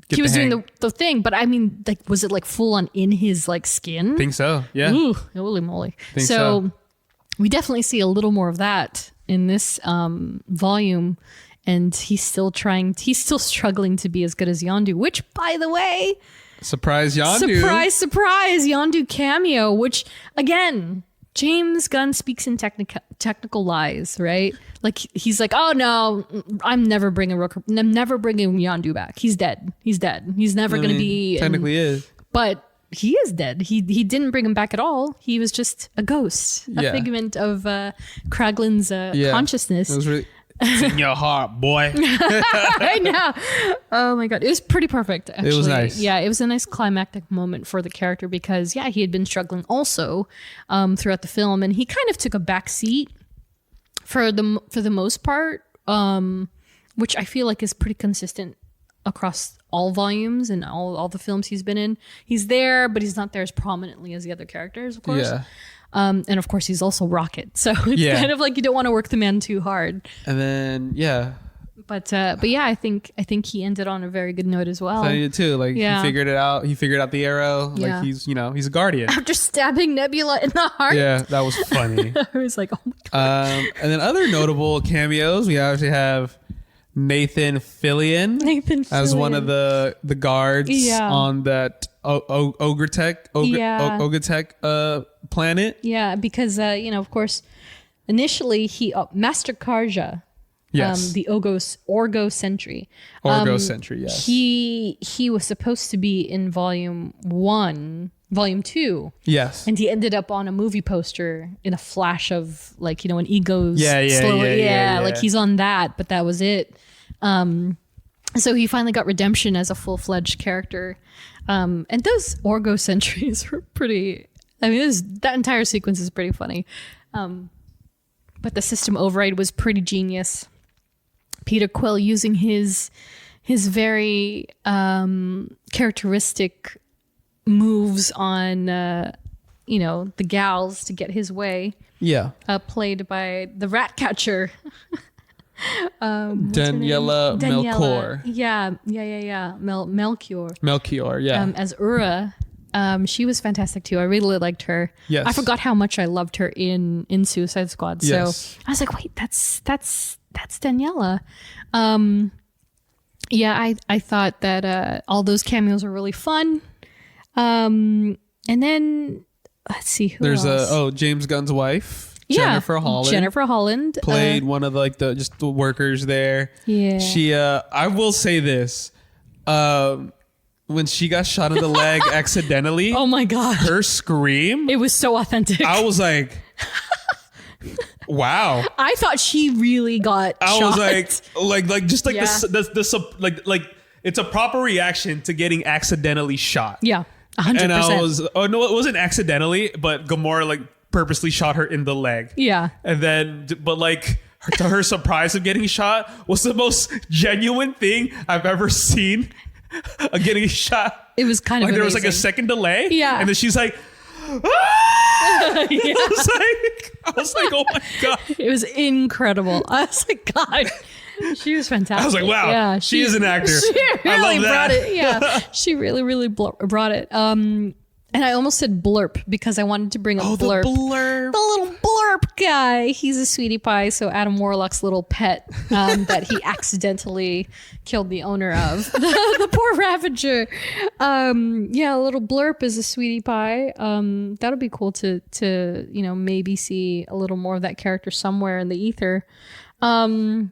get
he was
the hang.
doing the thing, but I mean, like, was it like full on in his like skin?
I think so, yeah.
Ooh, holy moly.
Think so.
We definitely see a little more of that in this volume. And he's still struggling to be as good as Yondu, which, by the way,
Surprise Yondu.
Surprise, Yondu cameo, which, again, James Gunn speaks in technical lies, right? Like, he's like, oh no, I'm never bringing Yondu back. He's dead. He's never going to be.
Technically is.
But he is dead. He didn't bring him back at all. He was just a ghost, a figment of Kraglin's consciousness.
It was really... It's in your heart, boy.
I know. Oh my God. It was pretty perfect, actually.
It was nice.
Yeah, it was a nice climactic moment for the character because, he had been struggling also throughout the film. And he kind of took a back seat for the most part, which I feel like is pretty consistent across all volumes and all the films he's been in. He's there, but he's not there as prominently as the other characters, of course.
Yeah.
And of course, he's also Rocket. So it's kind of like you don't want to work the man too hard.
And then,
But yeah, I think he ended on a very good note as well.
So he did too. Like, he figured it out. He figured out the arrow.
Yeah.
Like, he's a guardian.
After stabbing Nebula in the heart.
Yeah, that was funny.
I was like, oh my God.
And then other notable cameos, we actually have Nathan Fillion as one of the guards on that Ogretech planet.
Yeah, because of course, initially Master Karja,
yes,
the Orgo Sentry.
Orgo Sentry, yes.
He was supposed to be in volume 2.
Yes.
And he ended up on a movie poster in a flash of like, an ego's
yeah.
like he's on that, but that was it. So he finally got redemption as a full-fledged character. And those Orgo sentries were pretty, that entire sequence is pretty funny. But the system override was pretty genius. Peter Quill using his very characteristic moves on the gals to get his way.
Yeah.
Played by the rat catcher.
Daniela Melchior.
Yeah. Melchior.
Melchior, yeah.
As Ura. She was fantastic too. I really liked her.
Yes.
I forgot how much I loved her in Suicide Squad. So
Yes.
I was like, wait, that's Daniela. I thought that all those cameos were really fun. And then let's see who
There's
else.
James Gunn's wife,
Yeah,
Jennifer Holland.
Jennifer Holland
Played one of the workers there.
Yeah.
She I will say this. When she got shot in the leg accidentally,
oh my god,
her scream,
it was so authentic.
I was like, wow.
I thought she really got
I
shot.
was like just like
Yeah.
this like it's a proper reaction to getting accidentally shot.
Yeah, 100%.
And I was, oh no, it wasn't accidentally, but Gamora like purposely shot her in the leg.
Yeah.
And then, but like to her surprise of getting shot was the most genuine thing I've ever seen. Getting shot.
It was kind of
like there was like a
amazing.
second delay.
Yeah.
And then she's like, ah!
Yeah.
I was like, oh my god.
It was incredible. I was like, God, she was fantastic.
I was like, wow,
Yeah,
she is an actor.
She
I
really
love that.
brought it. Yeah, she really brought it. And I almost said blurp because I wanted to bring up blurp.
The blurp.
The little blurp guy. He's a sweetie pie. So Adam Warlock's little pet that he accidentally killed the owner of. The poor Ravager. Yeah, a little blurp is a sweetie pie. That'll be cool to maybe see a little more of that character somewhere in the ether. Oh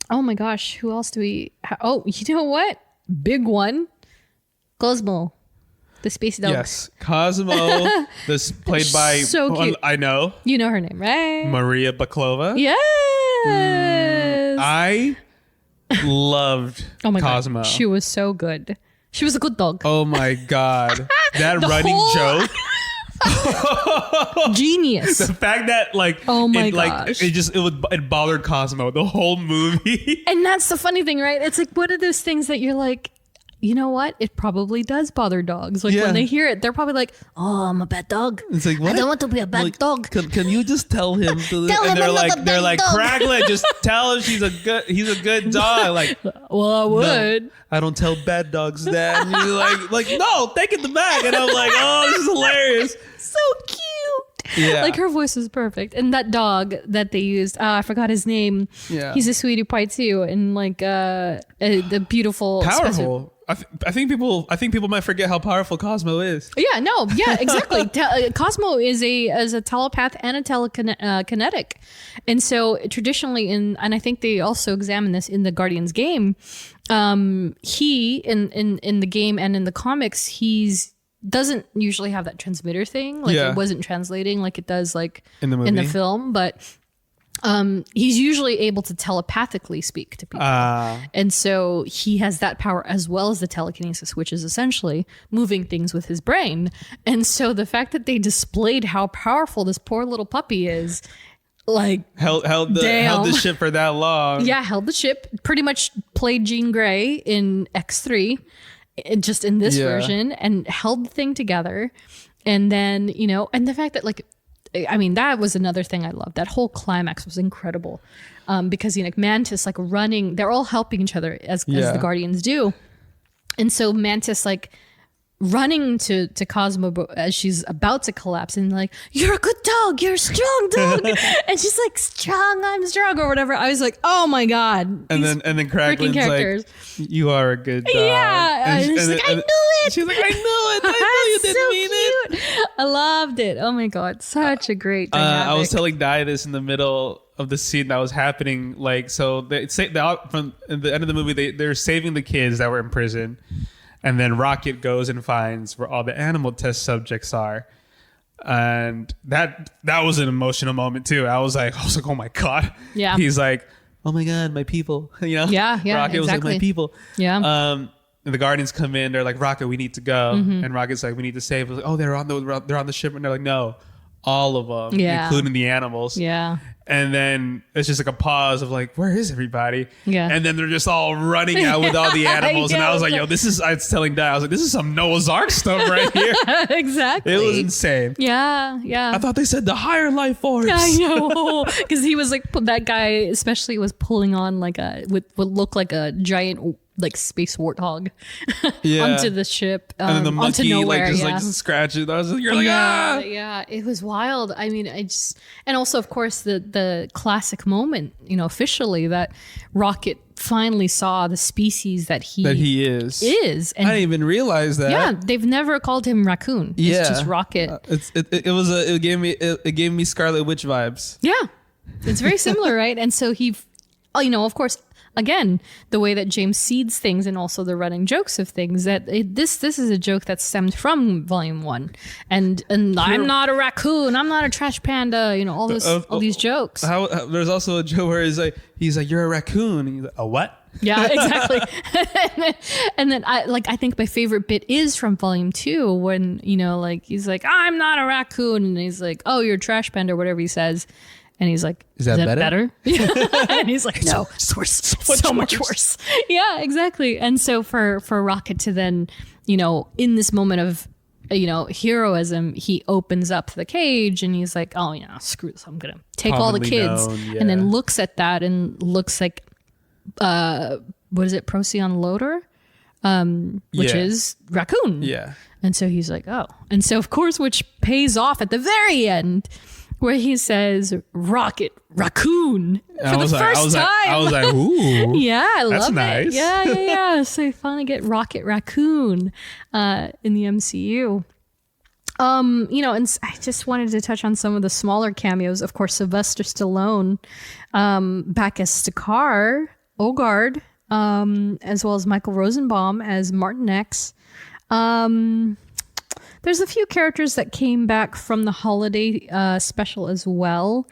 my gosh, who else do we? Oh, you know what? Big one, Cosmo. The space dog.
Yes, Cosmo. This played by
So cute.
I know
You know her name, right?
Maria Baklova.
Yes.
I loved
Oh my
Cosmo.
god, she was so good. She was a good dog.
Oh my god, that
The
running
whole-
joke.
Genius.
The fact that like
Oh my gosh.
it bothered Cosmo the whole movie.
And that's the funny thing, right? It's like one of those things that you're like, you know what? It probably does bother dogs. Like
Yeah.
when they hear it, they're probably like, "Oh, I'm a bad dog.
It's like,
I
what?
don't want to be a bad
Like,
dog."
Can you just tell him? To,
Tell him
and they're
I'm not
like
a
they're
bad
like
dog.
Craglin, just tell him he's a good dog. Like
Well, I would.
no, I don't tell bad dogs that. And you're like no, take it back. And I'm like, oh, this is hilarious.
So cute.
Yeah.
Like her voice was perfect. And that dog that they used, I forgot his name.
Yeah.
He's a sweetie pie too. And like the beautiful
Powerful. I think people might forget how powerful Cosmo is.
Yeah, no, yeah, exactly. Cosmo is a telepath and a telekinetic, and so traditionally, and I think they also examine this in the Guardians game. He in the game and in the comics, doesn't usually have that transmitter thing. Like
Yeah.
it wasn't translating like it does like
In the movie?
in the film, but he's usually able to telepathically speak to people. And so he has that power as well as the telekinesis, which is essentially moving things with his brain. And so the fact that they displayed how powerful this poor little puppy is, like,
held the ship for that long.
yeah, held the ship, pretty much played Jean Grey in X3, just in this
Yeah.
version, and held the thing together. And then, and the fact that like, I mean, that was another thing I loved. That whole climax was incredible because, Mantis like running, they're all helping each other as the Guardians do. And so Mantis like running to Cosmo as she's about to collapse and like, "You're a good dog. You're a strong dog." And she's like, "Strong, I'm strong," or whatever. I was like, oh my God.
And
These
then
freaking
Craglin's
characters.
like, "You are a good dog."
Yeah.
And
She's like, "I knew it."
She's like, "I knew it. I knew you didn't
So
mean it."
cute. I loved it. Oh my God. Such a great dynamic.
I was telling Dai this in the middle of the scene that was happening. Like, so they say from the end of the movie, they're saving the kids that were in prison, and then Rocket goes and finds where all the animal test subjects are, and that was an emotional moment too. I was like, oh my God.
Yeah.
He's like, "Oh my God, my people."
Yeah,
Rocket was like,
exactly.
"My people."
Yeah.
And the Guardians come in. They're like, "Rocket, we need to go." And Rocket's like, "We need to save." I was like, "Oh, they're on the ship." And they're like, "No, all of them,
Yeah.
including the animals.
Yeah.
And then it's just like a pause of like, where is everybody?
Yeah.
And then they're just all running out with all the animals. And I was like, yo, I was telling Dai, I was like, this is some Noah's Ark stuff right here.
Exactly.
It was insane.
Yeah. Yeah.
I thought they said the higher life force.
I know, because he was like, that guy especially was pulling on like what looked like a giant like space warthog
Yeah.
onto the ship,
And then the
onto
monkey
nowhere.
like just
yeah.
like scratches. You're like,
yeah,
ah.
yeah, it was wild. I mean, and also of course the classic moment, officially that Rocket finally saw the species that he
is.
and
I didn't even realize that.
yeah, they've never called him Raccoon.
Yeah.
It's just Rocket.
It gave me Scarlet Witch vibes.
Yeah, it's very similar, right? And so he, of course, again, the way that James seeds things and also the running jokes of things, that this is a joke that stemmed from Volume 1. And I'm not a raccoon, I'm not a trash panda, all these jokes.
There's also a joke where he's like, you're a raccoon. And he's like, a what?
Yeah, exactly. and then I think my favorite bit is from Volume 2 when, he's like, I'm not a raccoon. And he's like, oh, you're a trash panda or whatever he says. And he's like, is that better? And he's like, no, it's worse. So much worse. Yeah, exactly. And so for Rocket to then, in this moment of, heroism, he opens up the cage and he's like, oh, screw this. I'm going to take all the kids. And then looks at that and looks like, what is it? Procyon Loader, which is raccoon.
Yeah.
And so he's like, oh. And so, of course, which pays off at the very end, where he says Rocket Raccoon for the first time.
I was like, ooh.
Yeah, I love it.
Nice.
Yeah. So you finally get Rocket Raccoon in the MCU. And I just wanted to touch on some of the smaller cameos. Of course, Sylvester Stallone back as Stakar, Ogard, as well as Michael Rosenbaum as Martin X. There's a few characters that came back from the holiday special as well.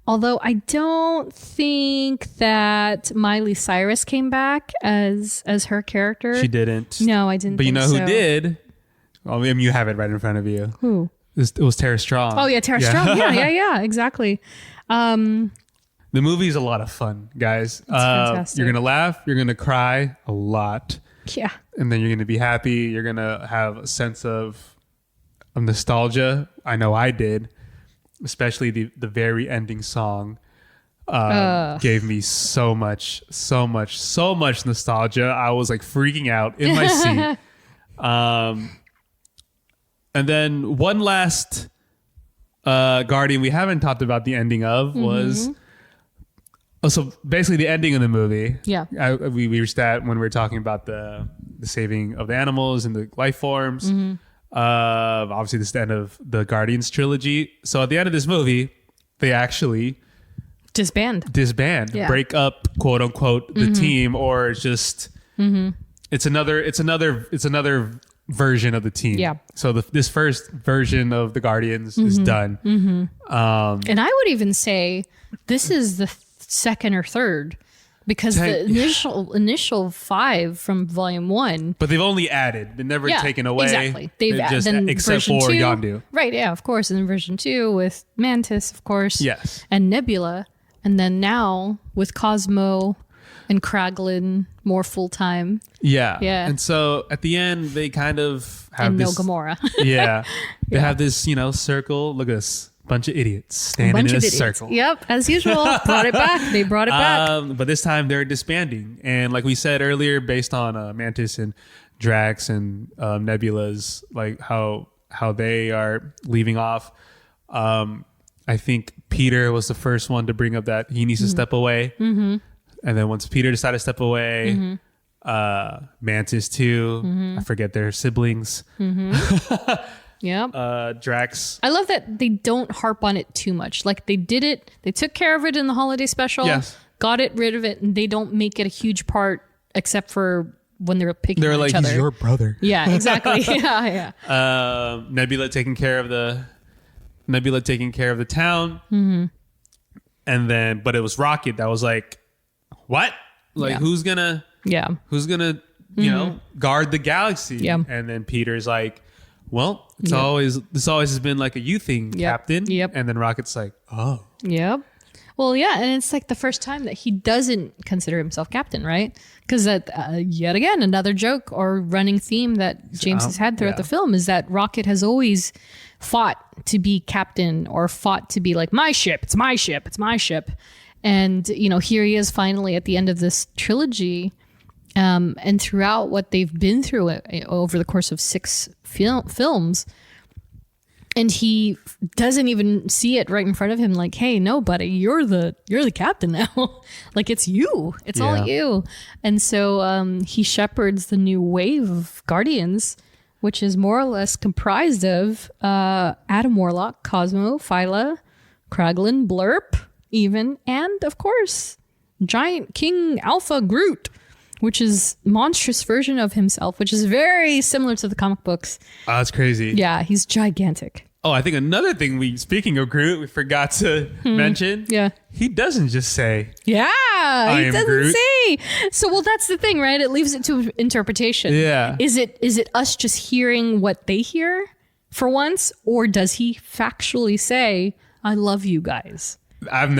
Although I don't think that Miley Cyrus came back as her character.
She didn't.
No, I didn't.
But
think
who did? Well, I mean, you have it right in front of you.
Who?
It was Tara Strong.
Oh yeah, Tara Strong. Yeah, exactly.
The movie's a lot of fun, guys.
Fantastic.
You're gonna laugh. You're gonna cry a lot.
Yeah.
And then you're gonna be happy. You're gonna have a sense of nostalgia. I know I did, especially the very ending song gave me so much nostalgia. I was like freaking out in my seat. And then one last Guardian we haven't talked about the ending of was so basically the ending of the movie.
Yeah.
We reached that when we were talking about the saving of the animals and the life forms. Obviously, this is the end of the Guardians trilogy. So at the end of this movie, they actually
disband,
yeah. Break up, quote unquote, the team, or it's just it's another version of the team.
Yeah.
So this first version of the Guardians is done.
And I would even say this is the second or third. Because the initial 5 from Volume 1.
But they've only added. They've never taken away.
Exactly. They've
just
added.
except for
2,
Yondu.
Right, yeah, of course. And then version 2 with Mantis, of course.
Yes.
And Nebula. And then now with Cosmo and Kraglin more full-time.
Yeah.
Yeah.
And so at the end, they kind of have
and
this...
no Gamora.
Yeah. They have this, circle. Look at this. Bunch of idiots standing in a circle.
Yep, as usual. Brought it back. They brought it back.
But this time they're disbanding. And like we said earlier, based on Mantis and Drax and Nebula's, like how they are leaving off, I think Peter was the first one to bring up that he needs to step away. And then once Peter decided to step away, Mantis too, I forget their siblings.
Yeah.
Drax.
I love that they don't harp on it too much. Like they did it, they took care of it in the holiday special, got rid of it, and they don't make it a huge part except for when they're picking
they're
on
like,
each other.
He's your brother.
Yeah, exactly. yeah.
Nebula taking care of the town. And then, but it was Rocket that was like, what? Like, who's gonna, you know, guard the galaxy?
Yeah.
And then Peter's like, well, this always has been like a you thing, Captain.
Yep.
And then Rocket's like, oh.
Yep. Well, yeah, and it's like the first time that he doesn't consider himself captain, right? Because that yet again another joke or running theme that James has had throughout the film is that Rocket has always fought to be captain or fought to be like my ship, it's my ship, it's my ship, and here he is finally at the end of this trilogy, and throughout what they've been through over the course of 6 films. And he doesn't even see it right in front of him. Like, hey, no, buddy, you're the captain now. Like, it's you. It's all you. And so he shepherds the new wave of Guardians, which is more or less comprised of Adam Warlock, Cosmo, Phyla, Kraglin, Blurp, even, and of course, Giant King Alpha Groot, which is monstrous version of himself, which is very similar to the comic books.
Oh, that's crazy.
Yeah, he's gigantic.
Oh, I think another thing speaking of Groot, we forgot to mention.
Yeah.
He doesn't just say,
Yeah, he
am
doesn't
Groot.
say. So, well, that's the thing, right? It leaves it to interpretation.
Yeah.
Is it us just hearing what they hear for once, or does he factually say, "I love you guys"?
I've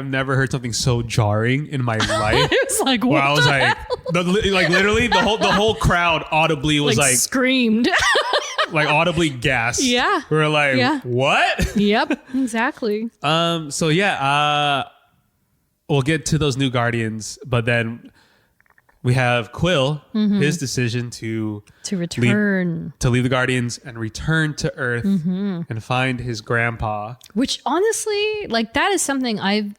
never heard something so jarring in my life.
It's like, what
where I was
the
like,
hell?
literally the whole crowd audibly was like
screamed.
audibly gasped.
Yeah.
We were like,
Yeah.
what?
Yep, exactly.
So yeah, we'll get to those new Guardians, but then we have Quill, his decision to
return.
leave the Guardians and return to Earth and find his grandpa.
Which honestly, like that is something I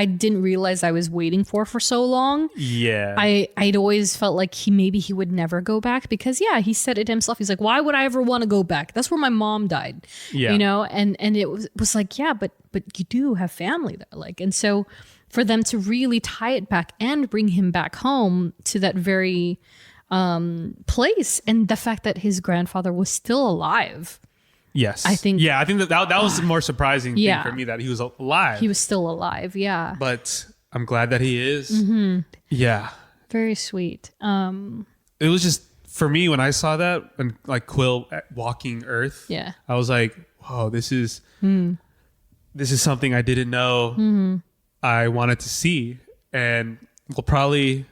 didn't realize I was waiting for so long.
Yeah.
I'd always felt like he would never go back because he said it himself. He's like, why would I ever want to go back? That's where my mom died.
Yeah.
And it was like, yeah, but you do have family there. Like, and so for them to really tie it back and bring him back home to that very place, and the fact that his grandfather was still alive.
Yes.
I think
that was the more surprising thing for me, that he was alive.
He was still alive. Yeah.
But I'm glad that he is. Yeah.
Very sweet.
It was just, for me, when I saw that, and like Quill walking Earth, I was like, whoa, this is something I didn't know I wanted to see. And we'll probably,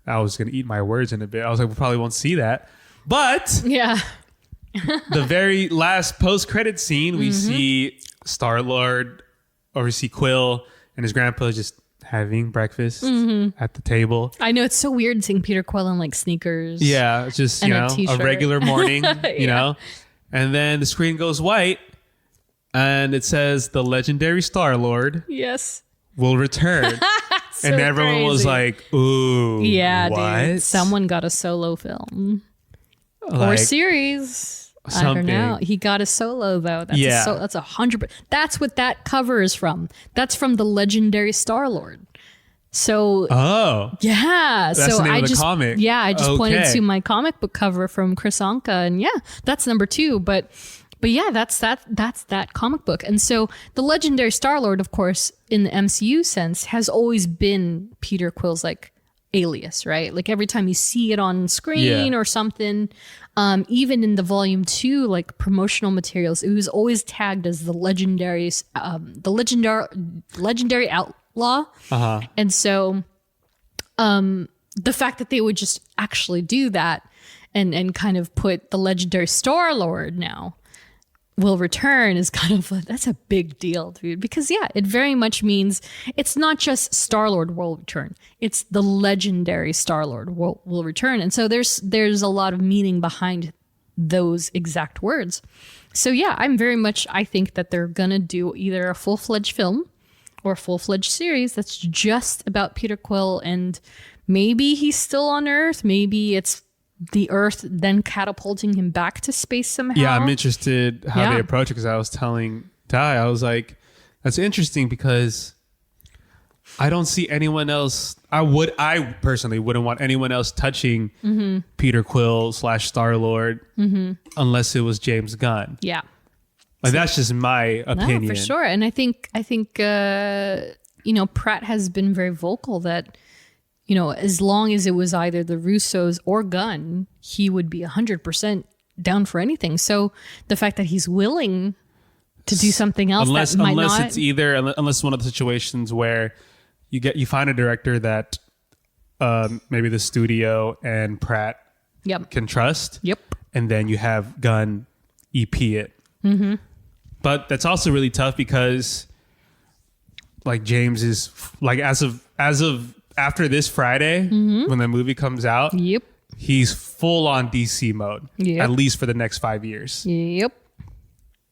I was going to eat my words in a bit. I was like, we probably won't see that. But
Yeah.
the very last post-credit scene, we see Star-Lord, or we see Quill and his grandpa just having breakfast at the table.
I know, it's so weird seeing Peter Quill in like sneakers.
Yeah, it's just,
And
you
a
know,
t-shirt.
a regular morning, you know. And then the screen goes white and it says the legendary Star-Lord
Yes.
will return.
So
and everyone was
crazy.
like, ooh,
Yeah,
what?
dude. Someone got a solo film. Or
Like,
series. I
something.
don't know. He got a solo though. That's
Yeah.
that's 100%. That's what that cover is from. That's from the legendary Star-Lord. So
Oh,
yeah.
That's
so
the name
I
of the
just
comic.
Yeah, I just pointed
Okay.
to my comic book cover from Chris Anka, and yeah, that's number 2. But yeah, that's that comic book. And so the legendary Star-Lord, of course, in the MCU sense, has always been Peter Quill's like alias, right? Like every time you see it on screen or something, even in the volume 2 like promotional materials, it was always tagged as the legendary outlaw. And so the fact that they would just actually do that and kind of put the legendary Star-Lord now will return is kind of that's a big deal, dude, because it very much means it's not just Star-Lord will return, it's the legendary Star-Lord will return. And so there's a lot of meaning behind those exact words. So I think that they're gonna do either a full-fledged film or a full-fledged series that's just about Peter Quill, and maybe he's still on Earth, maybe it's the Earth then catapulting him back to space somehow.
yeah, I'm interested how
Yeah.
they approach it, because I was telling Dai, I was like, that's interesting because I don't see anyone else. I personally wouldn't want anyone else touching Peter Quill / Star-Lord unless it was James Gunn.
Yeah.
Like, that's just my opinion.
No, for sure. And I think Pratt has been very vocal that, as long as it was either the Russos or Gunn, he would be 100% down for anything. So the fact that he's willing to do something else
unless
not.
It's either unless one of the situations where you find a director that maybe the studio and Pratt
Yep.
can trust.
Yep.
And then you have Gunn EP it.
Mm-hmm.
But that's also really tough because like James is like as of after this Friday when the movie comes out,
Yep.
he's full on DC mode.
Yep.
At least for the next 5 years.
Yep.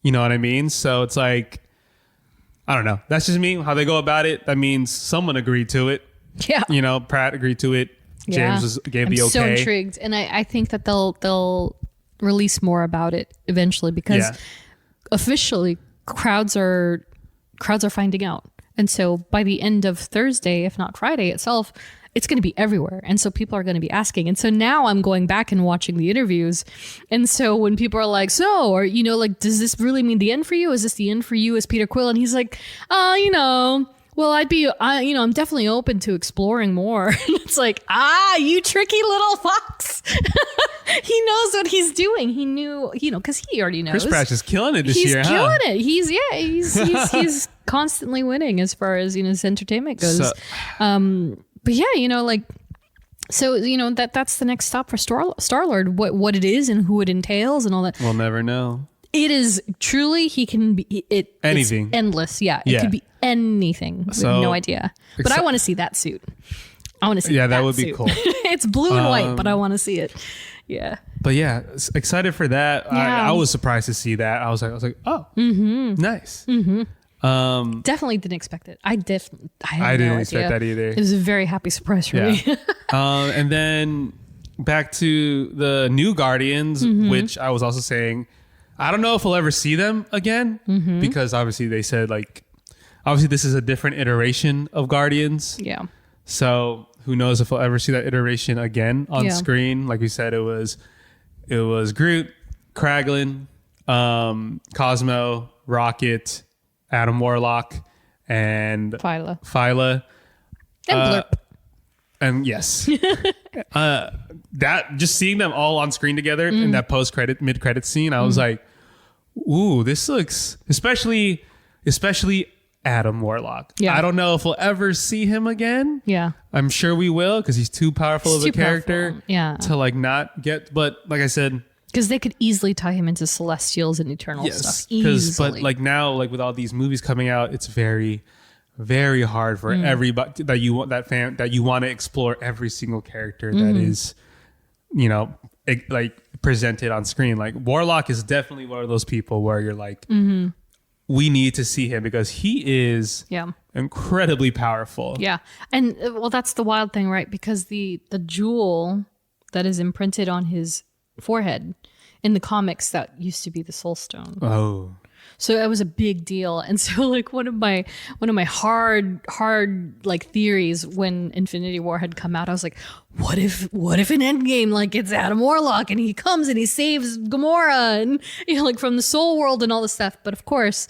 You know what I mean? So it's like, I don't know. That's just me. How they go about it. That means someone agreed to it.
Yeah.
You know, Pratt agreed to it. James gave the okay.
I'm so intrigued, and I think that they'll release more about it eventually because officially crowds are finding out, and so by the end of Thursday, if not Friday itself, it's going to be everywhere, and so people are going to be asking. And so now I'm going back and watching the interviews, and so when people are like, "So, or you know, like, does this really mean the end for you? Is this the end for you as Peter Quill?" And he's like, you know. Well, I'm definitely open to exploring more. It's like, you tricky little fox. He knows what he's doing. He knew, because he already knows.
Chris Pratt is killing it this year.
He's killing it. He's constantly winning as far as, his entertainment goes.
So,
but yeah, so, that's the next stop for Star-Lord, what it is and who it entails and all that.
We'll never know.
It is truly, he can be
anything.
It's endless. Yeah. It could be anything. We have no idea. But I want to see that suit. I want to see that
would
suit.
Be cool.
It's blue and white, but I want to see it. Yeah.
But yeah, excited for that.
Yeah.
I was surprised to see that. I was like, oh, nice.
Mm-hmm. Definitely didn't expect it. I didn't
expect that either.
It was a very happy surprise for me.
And then back to the new Guardians, which I was also saying, I don't know if we'll ever see them again because obviously they said obviously this is a different iteration of Guardians.
Yeah.
So who knows if we'll ever see that iteration again on screen. Like we said, it was Groot, Kraglin, Cosmo, Rocket, Adam Warlock, and Phyla.
And Blurp.
And yes, that just seeing them all on screen together in that mid-credit scene, I was like, ooh, this looks, especially Adam Warlock. Yeah. I don't know if we'll ever see him again.
Yeah.
I'm sure we will because he's too powerful of a character to not get, but like I said,
because they could easily tie him into Celestials and Eternal stuff. Easily.
But now, with all these movies coming out, it's very, very hard for everybody that you want to explore every single character that is, presented on screen. Like Warlock is definitely one of those people where you're like, we need to see him because he is incredibly powerful.
Yeah. And that's the wild thing, right? Because the jewel that is imprinted on his forehead in the comics, that used to be the Soul Stone.
Oh.
So that was a big deal. And so one of my hard theories when Infinity War had come out, I was like, what if in Endgame, it's Adam Warlock and he comes and he saves Gamora and from the soul world and all this stuff. But of course,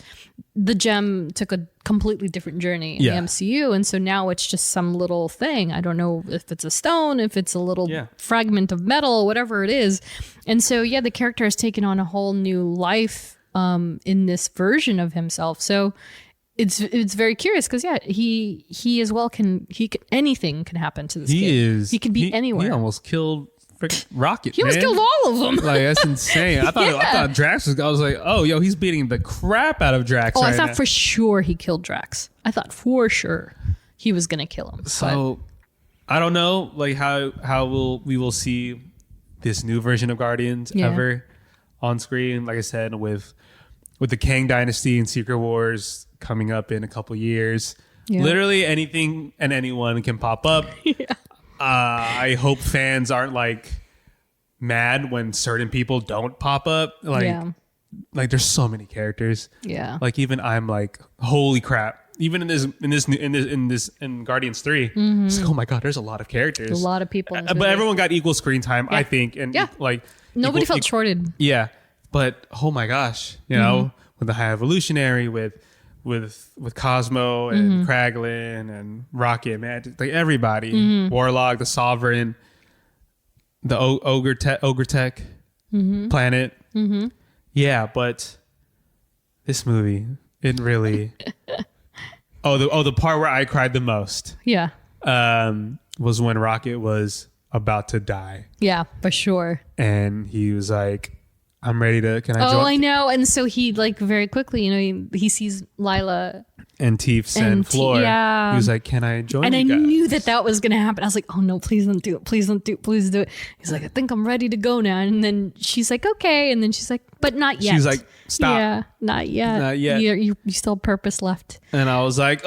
the gem took a completely different journey in the MCU. And so now it's just some little thing. I don't know if it's a stone, if it's a little fragment of metal, whatever it is. And so, the character has taken on a whole new life in this version of himself. So it's very curious because he as well anything can happen to this kid. He could be anywhere.
He almost killed Rocket.
He almost killed all of them.
That's insane. I thought Drax was. I was like, oh, he's beating the crap out of Drax.
I thought for sure he killed Drax. I thought for sure he was gonna kill him.
So I don't know how we will see this new version of Guardians ever on screen. Like I said, with the Kang Dynasty and Secret Wars coming up in a couple years, literally anything and anyone can pop up. I hope fans aren't mad when certain people don't pop up. There's so many characters.
Yeah.
Even I'm like, holy crap. Even in Guardians 3, it's like, oh my God, there's a lot of characters.
A lot of people.
But everyone got equal screen time, I think. And
nobody felt shorted.
Yeah. But oh my gosh, with the High Evolutionary, with Cosmo and Kraglin and Rocket, man, everybody, Warlock, the Sovereign, the Ogre Tech, planet. Yeah, but this movie, it really. the part where I cried the most.
Yeah.
Was when Rocket was about to die,
Yeah, for sure.
and he was like, "I'm ready to. Can I
Oh,
join?"
I know. And so he like very quickly, he sees Lila.
And Teefs and Floor.
yeah.
He was like, "Can I join?"
And
you
I
guys?
knew that was going to happen. I was like, oh no, please don't do it. Please don't do it. Please do it. He's like, I think I'm ready to go now. And then she's like, okay. And then she's like, but not yet.
She's like, "Stop."
Yeah, not yet.
Not yet.
You still have purpose left.
And I was like,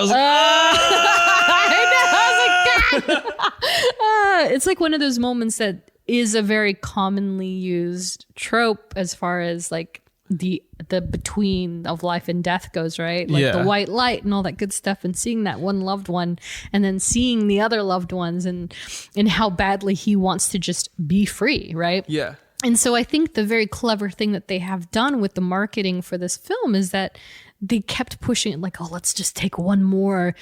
It's like one of those moments that is a very commonly used trope as far as like the between of life and death goes, right? Like the white light and all that good stuff, and seeing that one loved one and then seeing the other loved ones and how badly he wants to just be free, right?
Yeah.
And so I think the very clever thing that they have done with the marketing for this film is that they kept pushing it like, oh, let's just take one more,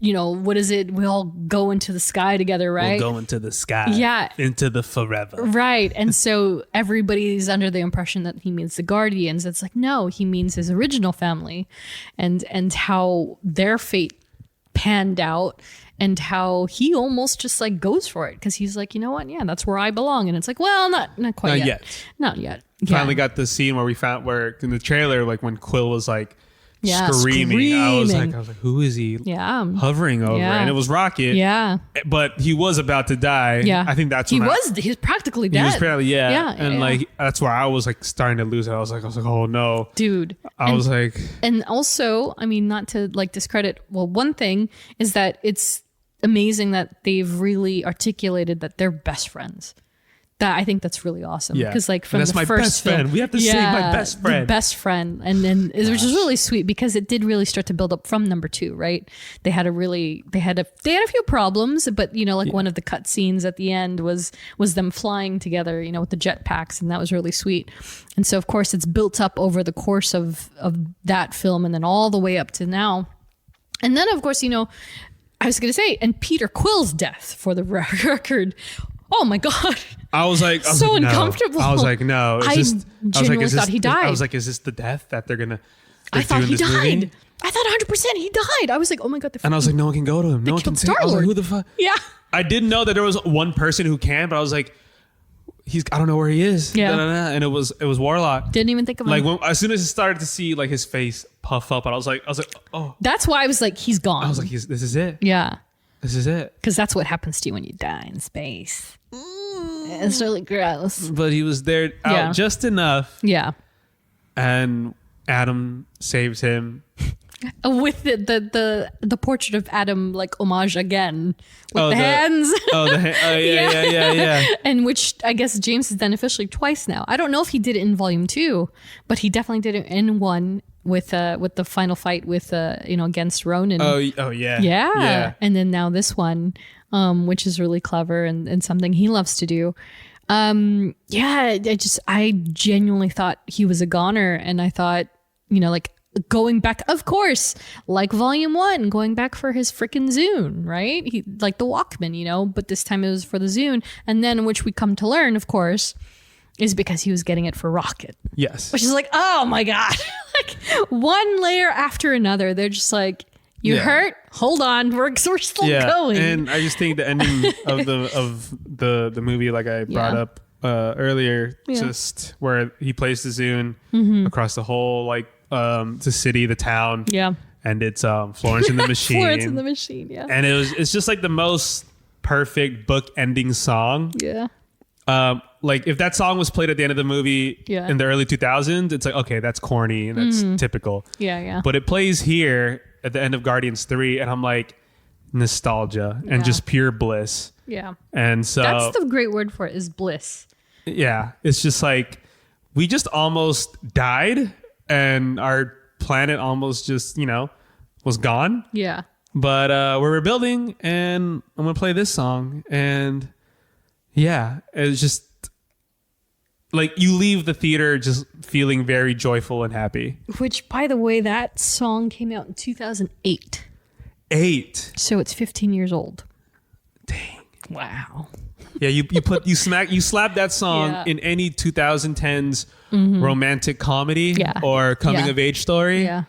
what is it? We all go into the sky together, right?
We'll go into the sky.
Yeah.
Into the forever.
Right. And so everybody's under the impression that he means the Guardians. It's like, no, he means his original family and how their fate panned out and how he almost just like goes for it because he's like, you know what? Yeah, that's where I belong. And it's like, well, not quite
Not
yet.
yet.
Not yet. Yeah.
Finally got the scene where in the trailer, like when Quill was like
Yeah,
screaming. I was
screaming.
like, who is he
Yeah.
hovering over?
Yeah.
And it was Rocket.
Yeah.
But he was about to die.
Yeah.
I think that's
he
when
was practically
he
dead.
was apparently, yeah.
Yeah,
And
yeah.
like that's where I was like starting to lose it. I was like, oh no.
Dude.
I was like,
And also, I mean, not to like discredit, well, one thing is that it's amazing that they've really articulated that they're best friends. That I think that's really awesome.
Yeah.
Because like
And
from
that's
the
my
first
best
film,
friend. We have to say my best friend.
The best friend. And then which is really sweet because it did really start to build up from number 2, right? They had a few problems, but one of the cut scenes at the end was them flying together, with the jetpacks, and that was really sweet. And so of course it's built up over the course of that film and then all the way up to now. And then of course, I was going to say, and Peter Quill's death for the record. Oh my God.
I was like,
So uncomfortable.
No. I was like, no.
I genuinely thought he died.
I was like, is this the death that they're
I thought he
doing this movie?
died. I thought 100% he died. I was like, oh my God.
And I was like, no one can go to him. No one can
killed
say. I was like,
Star-Lord.
who the fuck?
Yeah.
I didn't know that there was one person who can, but I was like, I don't know where he is.
Yeah.
And it was Warlock.
Didn't even think of him.
Like as soon as I started to see like his face puff up, and I was like, oh.
That's why I was like, he's gone.
I was like, this is it.
yeah.
This is it.
Because that's what happens to you when you die in space. It's really gross.
But he was there out just enough,
Yeah.
and Adam saves him.
With the portrait of Adam, like homage again with
Oh,
the hands.
Yeah.
And which I guess James has done officially twice now. I don't know if he did it in volume 2, but he definitely did it in 1 with the final fight with against Ronan.
Oh yeah.
Yeah. And then now this one, which is really clever and something he loves to do. I genuinely thought he was a goner, and I thought, like going back, of course, like volume 1, going back for his freaking Zune, right? He like the Walkman, but this time it was for the Zune. And then which we come to learn, of course, is because he was getting it for Rocket.
Yes.
Which is like, oh my God. Like one layer after another. They're just like, you hurt? Hold on. We're still going.
And I just think the ending of the movie, like I brought up earlier, just where he plays the Zune across the whole the city, the town.
Yeah.
And it's Florence and the Machine.
Florence and the Machine, yeah.
And it's just like the most perfect book ending song.
Yeah.
Like if that song was played at the end of the movie in the early 2000s, it's like, okay, that's corny and that's typical.
Yeah.
But it plays here at the end of Guardians 3, and I'm like, nostalgia and just pure bliss.
Yeah.
And so
that's the great word for it, is bliss.
Yeah. It's just like, we just almost died and our planet almost just, was gone.
Yeah.
But we're rebuilding, and I'm going to play this song. And yeah, it's just like you leave the theater just feeling very joyful and happy.
Which, by the way, that song came out in 2008.
8.
So it's 15 years old.
Dang.
Wow.
Yeah, you slap that song
Yeah.
in any 2010s romantic comedy
Yeah.
or coming
Yeah.
of age story.
Yeah.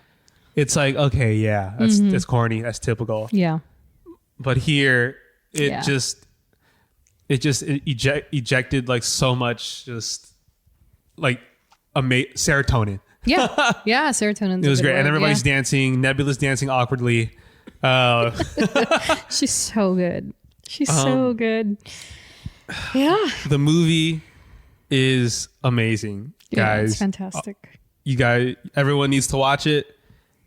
It's like, okay, yeah, that's corny, that's typical.
Yeah.
But here, it
Yeah.
just ejected like so much, just like serotonin.
Yeah. Yeah. Serotonin.
It was great, and everybody's dancing. Nebula's dancing awkwardly.
She's so good. She's so good. Yeah.
The movie is amazing,
Yeah,
guys.
it's fantastic.
Everyone needs to watch it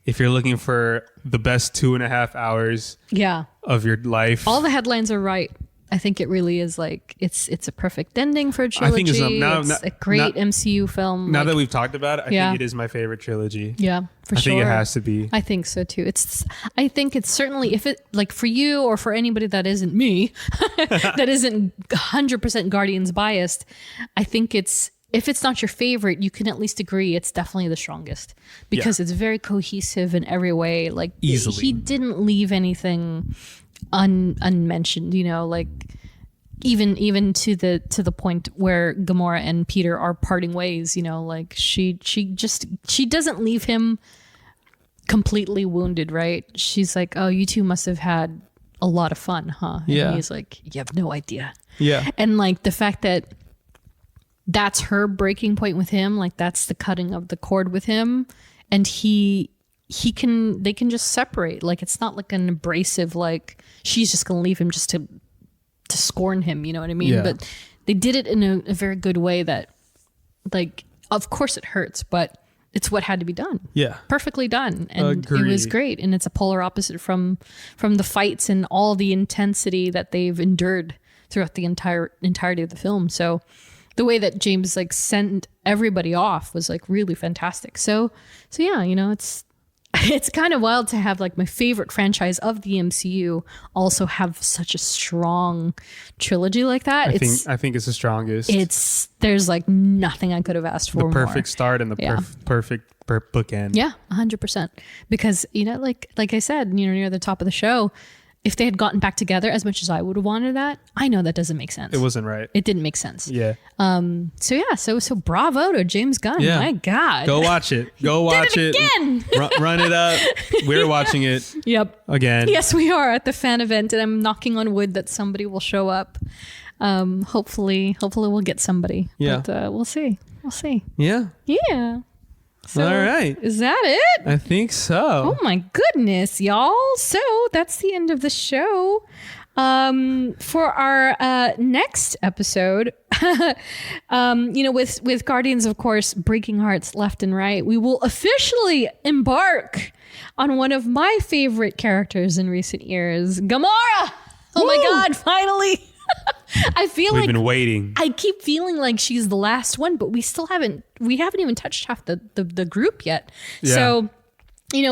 if you're looking for the best 2.5 hours
Yeah.
of your life.
All the headlines are right. I think it really is like it's a perfect ending for a trilogy.
I think
It's a great MCU film.
Now
like,
that we've talked about it, I
Yeah.
think it is my favorite trilogy.
yeah, for
I
sure.
think it has to be.
I think so too. I think it's certainly, if it like for you or for anybody that isn't me, that isn't 100% Guardians biased, I think if it's not your favorite, you can at least agree it's definitely the strongest because it's very cohesive in every way. Like
Easily.
he didn't leave anything unmentioned, like even to the point where Gamora and Peter are parting ways, like she doesn't leave him completely wounded, right? She's like, oh, you two must have had a lot of fun, huh?
Yeah.
And he's like, you have no idea.
Yeah.
And like the fact that that's her breaking point with him, like that's the cutting of the cord with him, and they can just separate. Like it's not like an abrasive, like she's just gonna leave him just to scorn him, you know what I mean?
Yeah.
But they did it in a very good way that, like, of course it hurts, but it's what had to be done.
Yeah.
Perfectly done. And
Agreed.
it was great. And it's a polar opposite from the fights and all the intensity that they've endured throughout the entirety of the film. So the way that James like sent everybody off was like really fantastic. So yeah, it's kind of wild to have like my favorite franchise of the MCU also have such a strong trilogy like that.
I think it's the strongest.
There's like nothing I could have asked for.
The perfect
more.
start and the perfect bookend.
Yeah, 100%. Because like I said, near the top of the show, if they had gotten back together as much as I would have wanted that, I know that doesn't make sense.
It wasn't right.
It didn't make sense.
Yeah.
So bravo to James Gunn.
Yeah.
My God.
Go watch it. Go watch it.
Again.
Run it up. We're watching it
Yep.
again.
Yes, we are at the fan event, and I'm knocking on wood that somebody will show up. Hopefully we'll get somebody.
Yeah.
But we'll see.
Yeah.
Yeah. So,
All right.
Is that it?
I think so.
Oh my goodness, y'all. So that's the end of the show. For our next episode, with Guardians, of course, breaking hearts left and right, we will officially embark on one of my favorite characters in recent years, Gamora. Oh my God, finally. I feel
We've
like
been waiting.
I keep feeling like she's the last one, but we haven't even touched half the group yet.
Yeah.
So,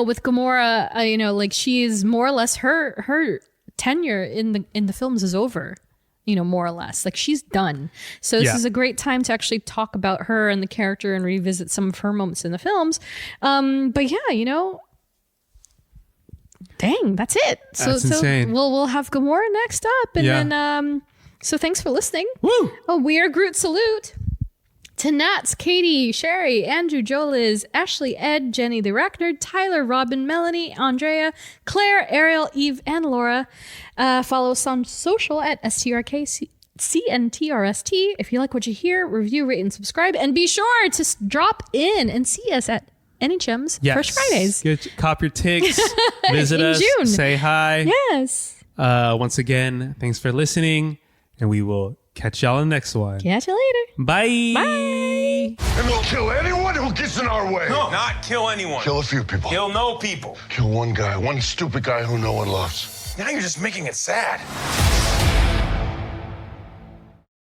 with Gamora, like she is more or less her tenure in the films is over, more or less. Like she's done. So this is a great time to actually talk about her and the character and revisit some of her moments in the films. But yeah, dang, that's it.
That's insane.
We'll have Gamora next up, and then so thanks for listening.
Woo!
A We Are Groot salute to Nats, Katie, Sherry, Andrew, Joe, Liz, Ashley, Ed, Jenny, the Arachnid, Tyler, Robin, Melanie, Andrea, Claire, Ariel, Eve, and Laura. Follow us on social at STRKCNTRST. If you like what you hear, review, rate, and subscribe. And be sure to drop in and see us at NHM's First Fridays.
Cop your tickets. Visit
In
us.
June.
Say hi.
Yes.
Once again, thanks for listening, and we will catch y'all in the next one.
Catch you later.
Bye.
Bye.
And we'll kill anyone who gets in our way.
No, not kill anyone.
Kill a few people.
Kill no people.
Kill one guy, one stupid guy who no one loves.
Now you're just making it sad.